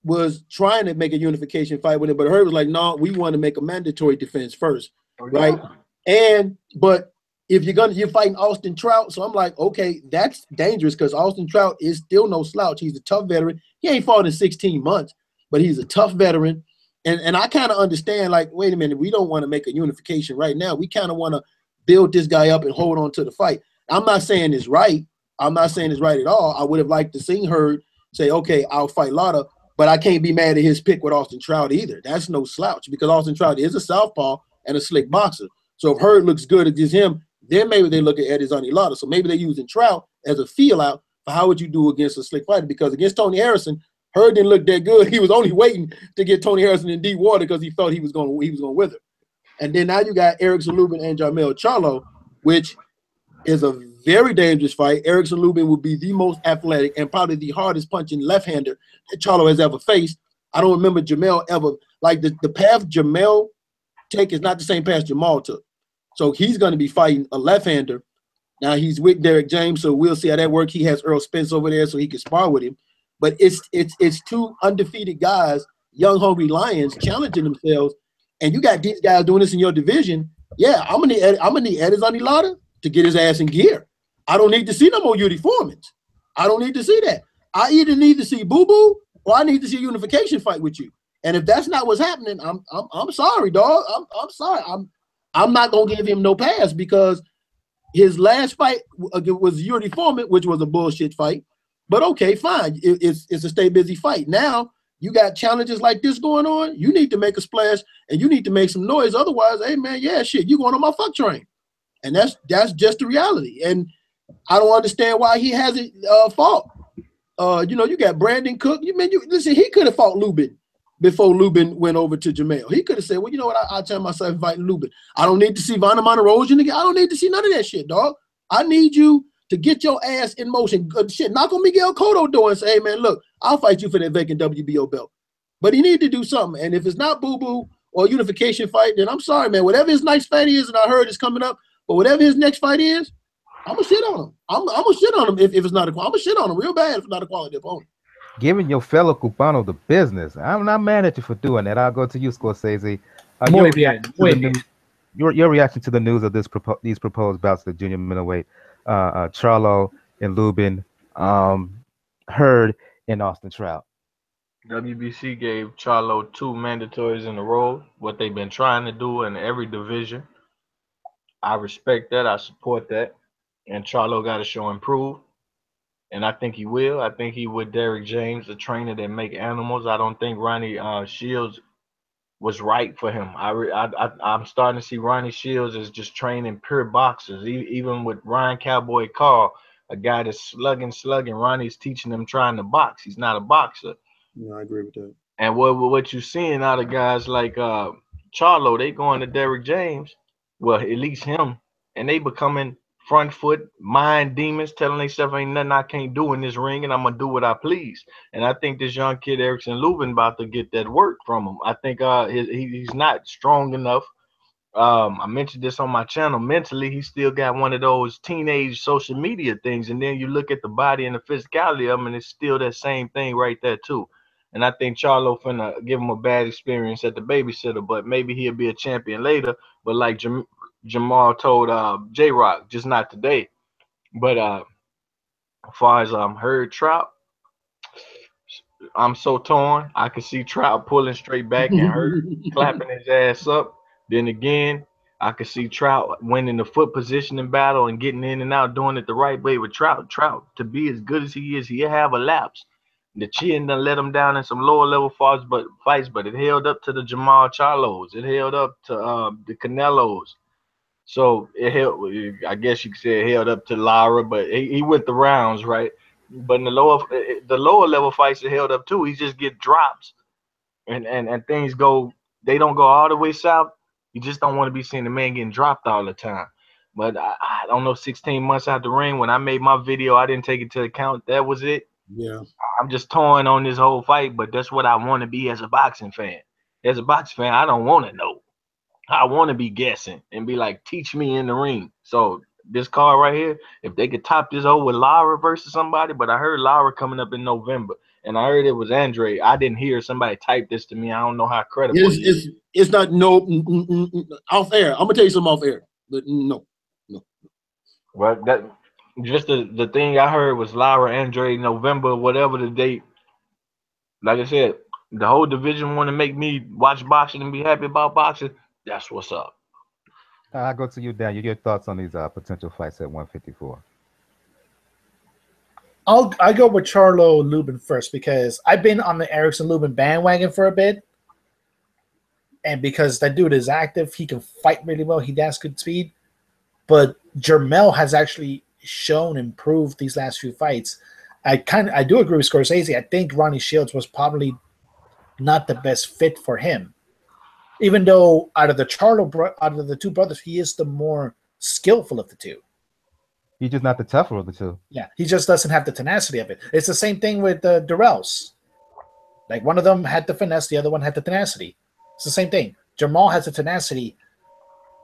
was trying to make a unification fight with him, but Hurd was like, no, we want to make a mandatory defense first. Right. But if you're fighting Austin Trout, so I'm like, okay, that's dangerous because Austin Trout is still no slouch. He's a tough veteran. He ain't fought in 16 months, but he's a tough veteran. And I kind of understand, like, wait a minute, we don't want to make a unification right now. We kind of want to build this guy up and hold on to the fight. I'm not saying it's right. I'm not saying it's right at all. I would have liked to see Hurd say, okay, I'll fight Lara, but I can't be mad at his pick with Austin Trout either. That's no slouch because Austin Trout is a southpaw and a slick boxer. So if Hurd looks good against him, then maybe they look at Erickson Lara. So maybe they're using Trout as a feel out for how would you do against a slick fighter, because against Tony Harrison, Hurd didn't look that good. He was only waiting to get Tony Harrison in deep water because he thought he was going to wither. And then now you got Erickson Lubin and Jermell Charlo, which is a very dangerous fight. Erickson Lubin would be the most athletic and probably the hardest punching left-hander that Charlo has ever faced. I don't remember Jermell ever, like the path Jermell take is not the same path Jermall took. So he's going to be fighting a left-hander. Now he's with Derek James, so we'll see how that works. He has Earl Spence over there so he can spar with him. But it's two undefeated guys, young hungry lions, challenging themselves. And you got these guys doing this in your division. Yeah, I'm gonna need Erickson Lara to get his ass in gear. I don't need to see no more uniformance. I don't need to see that. I either need to see Boo Boo or I need to see a unification fight with you. And if that's not what's happening, I'm sorry, dog. I'm sorry. I'm not gonna give him no pass because his last fight was Yuri Foreman, which was a bullshit fight. But okay, fine. It's a stay busy fight. Now you got challenges like this going on. You need to make a splash and you need to make some noise. Otherwise, hey man, yeah, shit, you going on my fuck train. And that's just the reality. And I don't understand why he hasn't fought. You got Brandon Cook. Listen, he could have fought Lubin before Lubin went over to Jermell. He could have said, well, you know what? I'll tell myself fighting Lubin. I don't need to see Vanna Monterosian again. I don't need to see none of that shit, dog. I need you to get your ass in motion. Shit, knock on Miguel Cotto door and say, hey, man, look, I'll fight you for that vacant WBO belt. But he need to do something. And if it's not Boo Boo or unification fight, then I'm sorry, man. Whatever his next fight is, and I heard it's coming up, but whatever his next fight is, I'm going to shit on him. I'm going to shit on him if it's not a quality. I'm going to shit on him real bad if it's not a quality opponent. Giving your fellow Cubano the business. I'm not mad at you for doing that. I'll go to you, Scorsese. Your reaction to the news of these proposed bouts of the junior middleweight, Charlo and Lubin, Hurd and Austin Trout. WBC gave Charlo 2 mandatories in a row, what they've been trying to do in every division. I respect that. I support that. And Charlo got to show improve. And I think he will. I think he with Derek James, the trainer that make animals. I don't think Ronnie Shields was right for him. I'm starting to see Ronnie Shields as just training pure boxers. Even with Ryan Cowboy Carl, a guy that's slugging. Ronnie's teaching him trying to box. He's not a boxer. No, I agree with that. And what you're seeing out of guys like Charlo, they going to Derek James, well, at least him, and they becoming front foot mind demons, telling themselves ain't nothing I can't do in this ring, and I'm gonna do what I please. And I think this young kid Erickson Lubin about to get that work from him. I think he's not strong enough. I mentioned this on my channel. Mentally, he still got one of those teenage social media things, and then you look at the body and the physicality of him, and it's still that same thing right there too. And I think Charlo finna give him a bad experience at the babysitter, but maybe he'll be a champion later. But like Jamal told J-Rock, just not today. But as far as Hurd Trout, I'm so torn. I can see Trout pulling straight back and Hurd clapping his ass up. Then again, I could see Trout winning the foot positioning battle and getting in and out, doing it the right way with Trout. Trout, to be as good as he is, he'll have a lapse. The chin done let him down in some lower level fights, but it held up to the Jamal Charlos. It held up to the Canelos. So it held. I guess you could say it held up to Lara, but he went the rounds, right? But in the lower level fights, it held up too. He just get drops, and things go. They don't go all the way south. You just don't want to be seeing the man getting dropped all the time. But I don't know. 16 months out the ring, when I made my video, I didn't take it into account. That was it. Yeah. I'm just torn on this whole fight, but that's what I want to be as a boxing fan. As a boxing fan, I don't want to know. I want to be guessing and be like, teach me in the ring. So this card right here, if they could top this over with Lara versus somebody, but I heard Lara coming up in November, and I heard it was Andre. I didn't hear somebody type this to me. I don't know how credible it is. It's not off air. I'm gonna tell you something off air, but no. Well, that just the thing I heard was Lara Andre November, whatever the date. Like I said, the whole division want to make me watch boxing and be happy about boxing. That's what's up. I go to you, Dan. Your thoughts on these potential fights at 154? I go with Charlo Lubin first because I've been on the Erickson Lubin bandwagon for a bit, and because that dude is active, he can fight really well. He has good speed, but Jermell has actually shown improved these last few fights. I do agree with Scorsese. I think Ronnie Shields was probably not the best fit for him. Even though out of the two brothers, he is the more skillful of the two. He's just not the tougher of the two. Yeah, he just doesn't have the tenacity of it. It's the same thing with the Durrells. Like one of them had the finesse, the other one had the tenacity. It's the same thing. Jermell has the tenacity.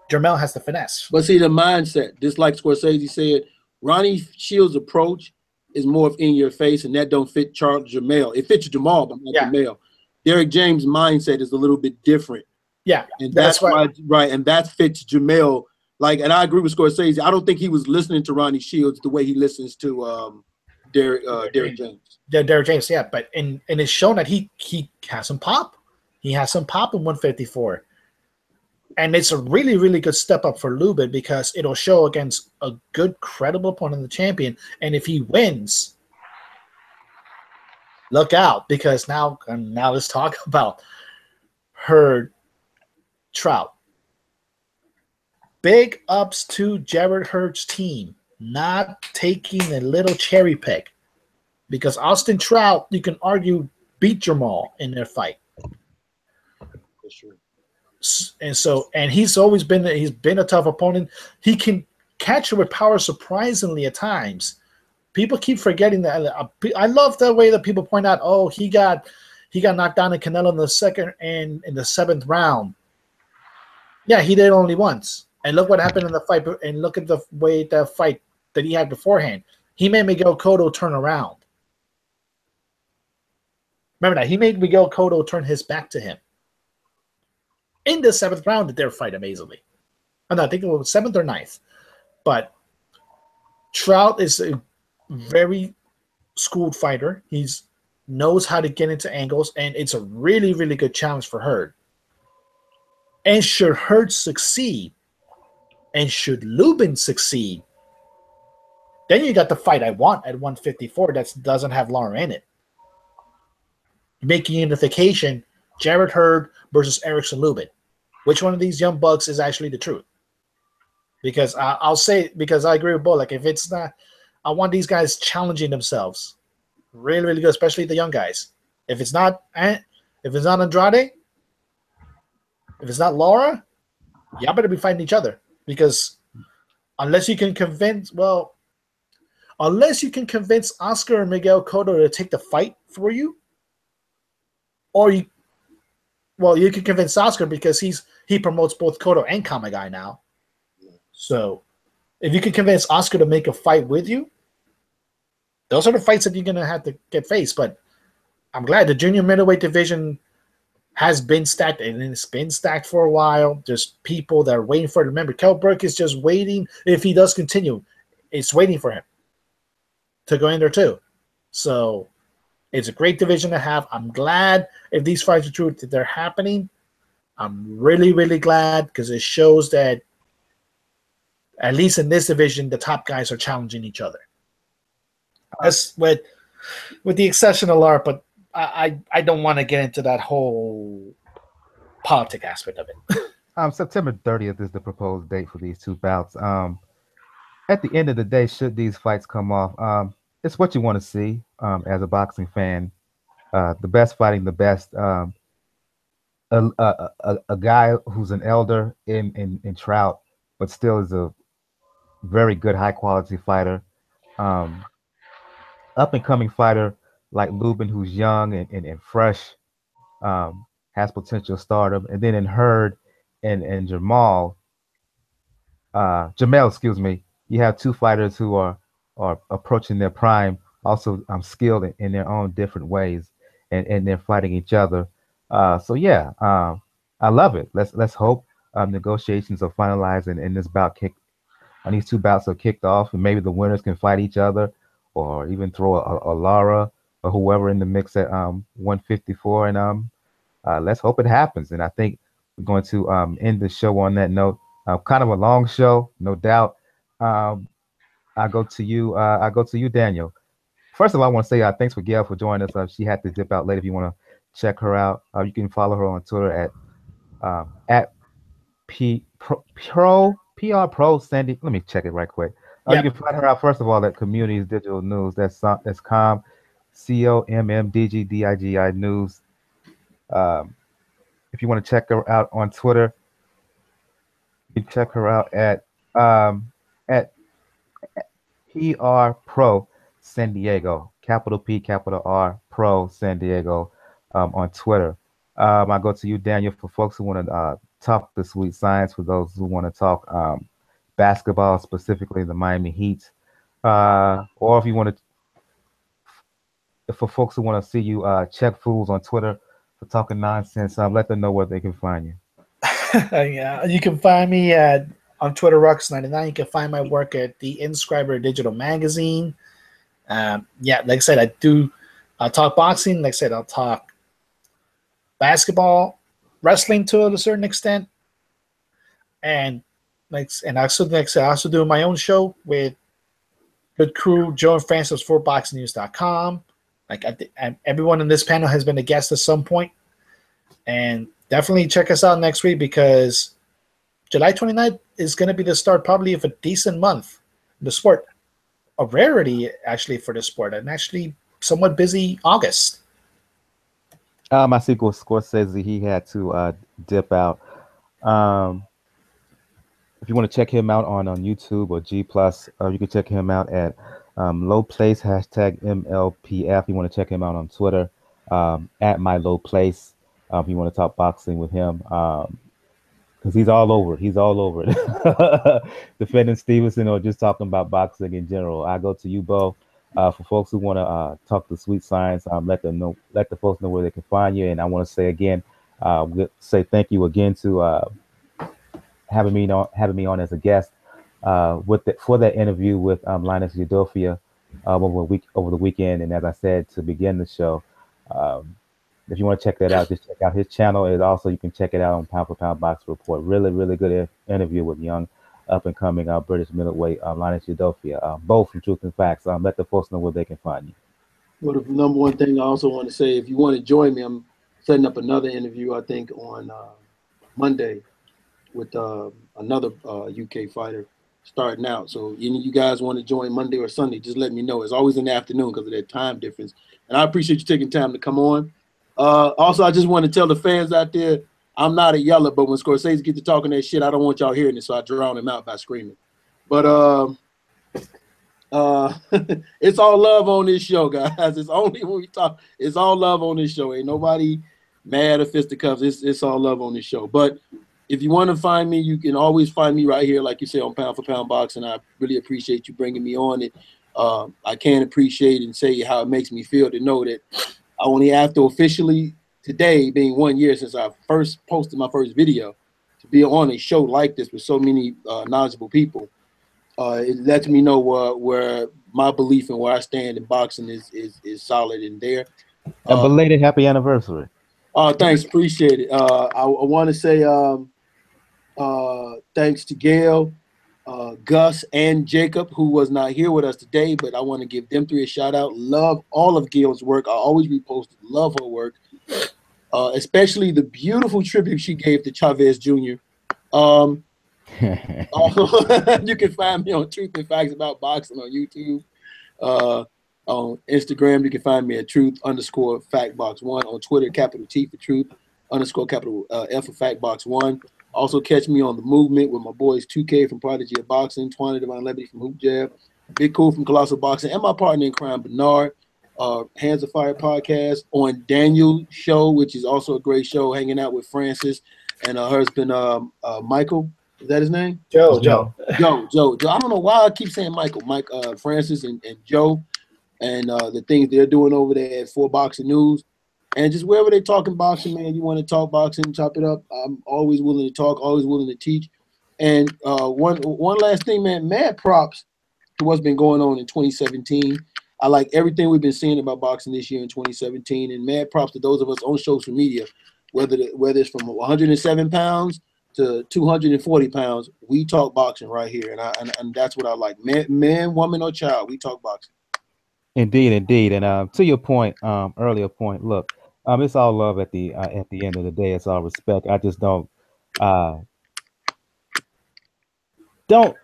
Jermell has the finesse. But see, the mindset, just like Scorsese said, Ronnie Shields' approach is more of in your face, and that don't fit Jermell. It fits Jamal, but not Jermell. Derek James' mindset is a little bit different. Yeah, and that's why, right, and that fits Jermell. Like, and I agree with Scorsese. I don't think he was listening to Ronnie Shields the way he listens to Derek James. Yeah, Derek James, yeah, but and it's shown that he has some pop. He has some pop in 154, and it's a really, really good step up for Lubin because it'll show against a good, credible opponent, the champion, and if he wins, look out because now let's talk about Hurd. Trout. Big ups to Jarrett Hurd's team not taking a little cherry pick because Austin Trout, you can argue, beat Jermell in their fight. That's true. And he's always been a tough opponent. He can catch her with power surprisingly at times. People keep forgetting that. I love the way that people point out, oh, he got knocked down in Canelo in the second and in the 7th round. Yeah, he did only once. And look what happened in the fight. And look at the way that fight that he had beforehand. He made Miguel Cotto turn around. Remember that. He made Miguel Cotto turn his back to him. In the 7th round did their fight amazingly. I think it was 7th or 9th. But Trout is a very schooled fighter. He knows how to get into angles. And it's a really, really good challenge for Hurd. And should Hurd succeed, and should Lubin succeed, then you got the fight I want at 154 that doesn't have Lara in it. Making unification, Jarrett Hurd versus Erickson Lubin. Which one of these young bucks is actually the truth? Because I'll say, because I agree with Bo, like if it's not, I want these guys challenging themselves. Really, really good, especially the young guys. If it's not Andrade, if it's not Lara, y'all better be fighting each other because unless you can convince Oscar and Miguel Cotto to take the fight for you, or you can convince Oscar because he promotes both Cotto and Kamagai now. So if you can convince Oscar to make a fight with you, those are the fights that you're gonna have to get faced. But I'm glad the junior middleweight division has been stacked, and it's been stacked for a while. There's people that are waiting for it. Remember, Kell Brook is just waiting. If he does continue, it's waiting for him to go in there too. So it's a great division to have. I'm glad if these fights are true that they're happening. I'm really, really glad because it shows that at least in this division, the top guys are challenging each other. That's with the exception of Lara, but I don't want to get into that whole politic aspect of it. September 30th is the proposed date for these two bouts. At the end of the day, should these fights come off, it's what you want to see as a boxing fan. The best fighting the best. A guy who's an elder in Trout, but still is a very good, high quality fighter. Up and coming fighter like Lubin, who's young and fresh, has potential stardom. And then in Hurd and Jermell, excuse me, you have two fighters who are approaching their prime, also skilled in their own different ways, and they're fighting each other. So yeah, I love it. Let's hope negotiations are finalized and this bout on these two bouts are kicked off, and maybe the winners can fight each other, or even throw a Lara or whoever in the mix at 154. And let's hope it happens. And I think we're going to end the show on that note. Kind of a long show, no doubt. I go to you, Daniel. First of all, I want to say thanks for Gail for joining us. She had to dip out later. If you want to check her out, you can follow her on Twitter at PR Pro Sandy. Let me check it right quick. You can find her out first of all at Communities Digital News. That's COMMDGDIGI News. If you want to check her out on Twitter, you can check her out at PR Pro San Diego, capital P, capital R, Pro San Diego, on Twitter. I go to you, Daniel, for folks who want to talk the sweet science, for those who want to talk basketball, specifically the Miami Heat, or if you want to, for folks who want to see you check fools on Twitter for talking nonsense, let them know where they can find you. Yeah, you can find me on Twitter, Rux99. You can find my work at the Inscriber Digital Magazine. Like I said, I'll talk boxing. Like I said, I'll talk basketball, wrestling to a certain extent, and I also do my own show with good crew, Joe and Francis for BoxingNews.com. And everyone in this panel has been a guest at some point, and definitely check us out next week because July 29th is going to be the start probably of a decent month in the sport. A rarity, actually, for the sport, and actually somewhat busy August. My sequel score says that he had to dip out. If you want to check him out on YouTube or G+, you can check him out at Low Place, #MLPF. You want to check him out on Twitter at My Low Place. If you want to talk boxing with him, because he's all over it. Defending Stevenson or just talking about boxing in general. I go to you, Bo. For folks who want to talk the sweet science, let the folks know where they can find you. And I want to say again, say thank you again to having me on as a guest for that interview with Linus Udofia over the weekend. And as I said to begin the show, if you want to check that out, just check out his channel. And also you can check it out on Pound for Pound Box Report. Really, really good interview with young up-and-coming British middleweight Linus Udofia, both from Truth and Facts. Let the folks know where they can find you. Well, the number one thing I also want to say, if you want to join me, I'm setting up another interview, I think, on Monday with another UK fighter starting out. So any of you guys want to join Monday or Sunday, just let me know. It's always in the afternoon because of that time difference. And I appreciate you taking time to come on. Also, I just want to tell the fans out there, I'm not a yeller, but when Scorsese gets to talking that shit, I don't want y'all hearing it, so I drown him out by screaming. But it's all love on this show, guys. It's only when we talk, it's all love on this show. Ain't nobody mad or fisticuffs. It's all love on this show. But if you want to find me, you can always find me right here, like you say, on Pound for Pound Boxing. I really appreciate you bringing me on it. I can appreciate and say how it makes me feel to know that only after officially today being 1 year since I first posted my first video, to be on a show like this with so many knowledgeable people, it lets me know where my belief and where I stand in boxing is solid in there. A belated happy anniversary. Oh, thanks, appreciate it. I want to say thanks to Gail, Gus, and Jacob, who was not here with us today, but I want to give them three a shout out. Love all of Gail's work. I always repost it. Love her work, especially the beautiful tribute she gave to Chavez Jr. You can find me on Truth and Facts About Boxing on YouTube. On Instagram, you can find me at truth_factbox1. On Twitter, capital T for truth, _capital F for factbox1. Also catch me on The Movement with my boys 2K from Prodigy of Boxing, Twana Divine Levity from Hoop Jab, Big Cool from Colossal Boxing, and my partner in crime, Bernard. Hands of Fire podcast, on Daniel's show, which is also a great show, hanging out with Francis and her husband, Michael. Is that his name? Joe. I don't know why I keep saying Michael. Francis and Joe, and the things they're doing over there at 4 Boxing News. And just wherever they're talking boxing, man, you want to talk boxing, chop it up. I'm always willing to talk, always willing to teach. And one last thing, man, mad props to what's been going on in 2017. I like everything we've been seeing about boxing this year in 2017, and mad props to those of us on social media, whether it's from 107 pounds to 240 pounds, we talk boxing right here, and that's what I like. Man, woman, or child, we talk boxing. Indeed, and to your point, earlier point, look, it's all love at the end of the day. It's all respect. I just don't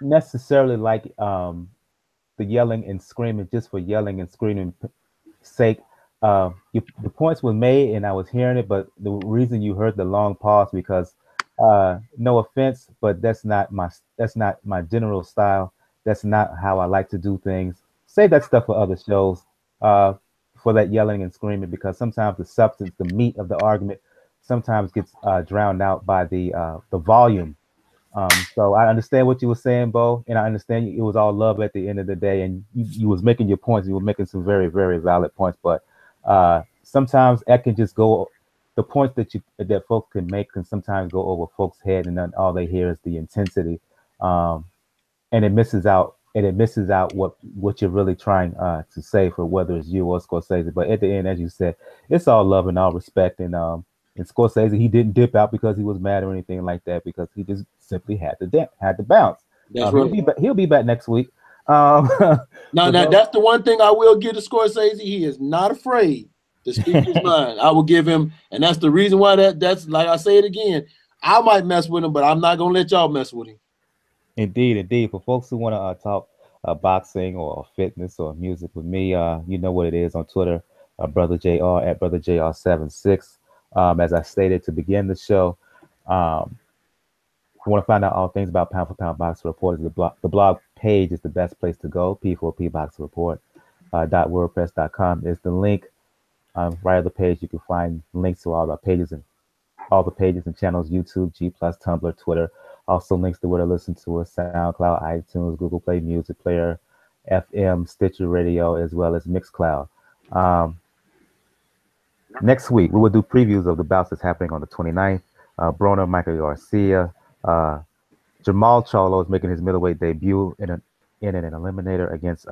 necessarily like the yelling and screaming just for yelling and screaming sake. The points were made, and I was hearing it, but the reason you heard the long pause because no offense, but that's not my general style. That's not how I like to do things. Save that stuff for other shows, for that yelling and screaming, because sometimes the substance, the meat of the argument, sometimes gets drowned out by the volume. So I understand what you were saying, Bo, and I understand it was all love at the end of the day, and you was making your points. You were making some very, very valid points, but sometimes that can just go. The points that folks can make can sometimes go over folks' head, and then all they hear is the intensity, and it misses out. And it misses out what you're really trying to say, for whether it's you or Scorsese. But at the end, as you said, it's all love and all respect. And Scorsese, he didn't dip out because he was mad or anything like that, because he just simply had to bounce. That's right. He'll be back next week. Now that's the one thing I will give to Scorsese. He is not afraid to speak his mind. I will give him, and that's the reason why that's like I say it again. I might mess with him, but I'm not gonna let y'all mess with him. Indeed. For folks who want to talk boxing or fitness or music with me, you know what it is on Twitter, Brother JR at Brother JR76. As I stated to begin the show, if you want to find out all things about Pound for Pound Boxing Report, the blog page is the best place to go. P4P Boxing Report .wordpress.com is the link. Right on the page, you can find links to all the pages and channels: YouTube, G+, Tumblr, Twitter. Also links to where to listen to us: SoundCloud, iTunes, Google Play Music Player, FM, Stitcher Radio, as well as Mixcloud. Next week, we will do previews of the bouts that's happening on the 29th. Browne, Michael Garcia. Jermell Charlo is making his middleweight debut in an eliminator against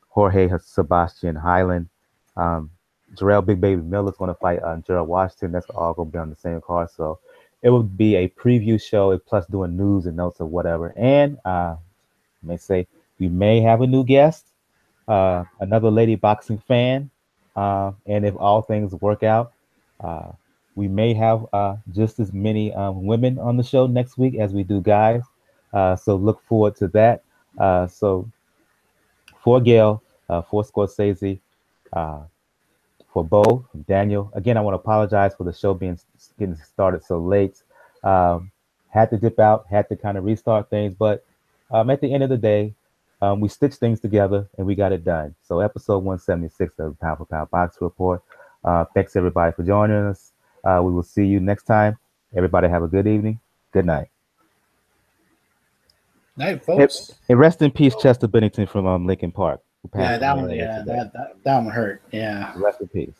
Jorge Sebastian Highland. Jarrell Big Baby Miller is going to fight Gerald Washington. That's all going to be on the same card. So it will be a preview show, plus doing news and notes or whatever. And we may have a new guest, another lady boxing fan. And if all things work out, we may have just as many women on the show next week as we do guys. So look forward to that. So for Gail, for Scorsese, for Bo, Daniel, again, I want to apologize for the show getting started so late. Had to dip out, had to kind of restart things, but at the end of the day, we stitched things together and we got it done. So episode 176 of the Pound for Pound Boxing Report. Thanks everybody for joining us. We will see you next time. Everybody have a good evening. Good night. Night, folks. And rest in peace, Chester Bennington from Lincoln Park. Yeah, that one. Yeah, that one hurt. Yeah. Rest in peace.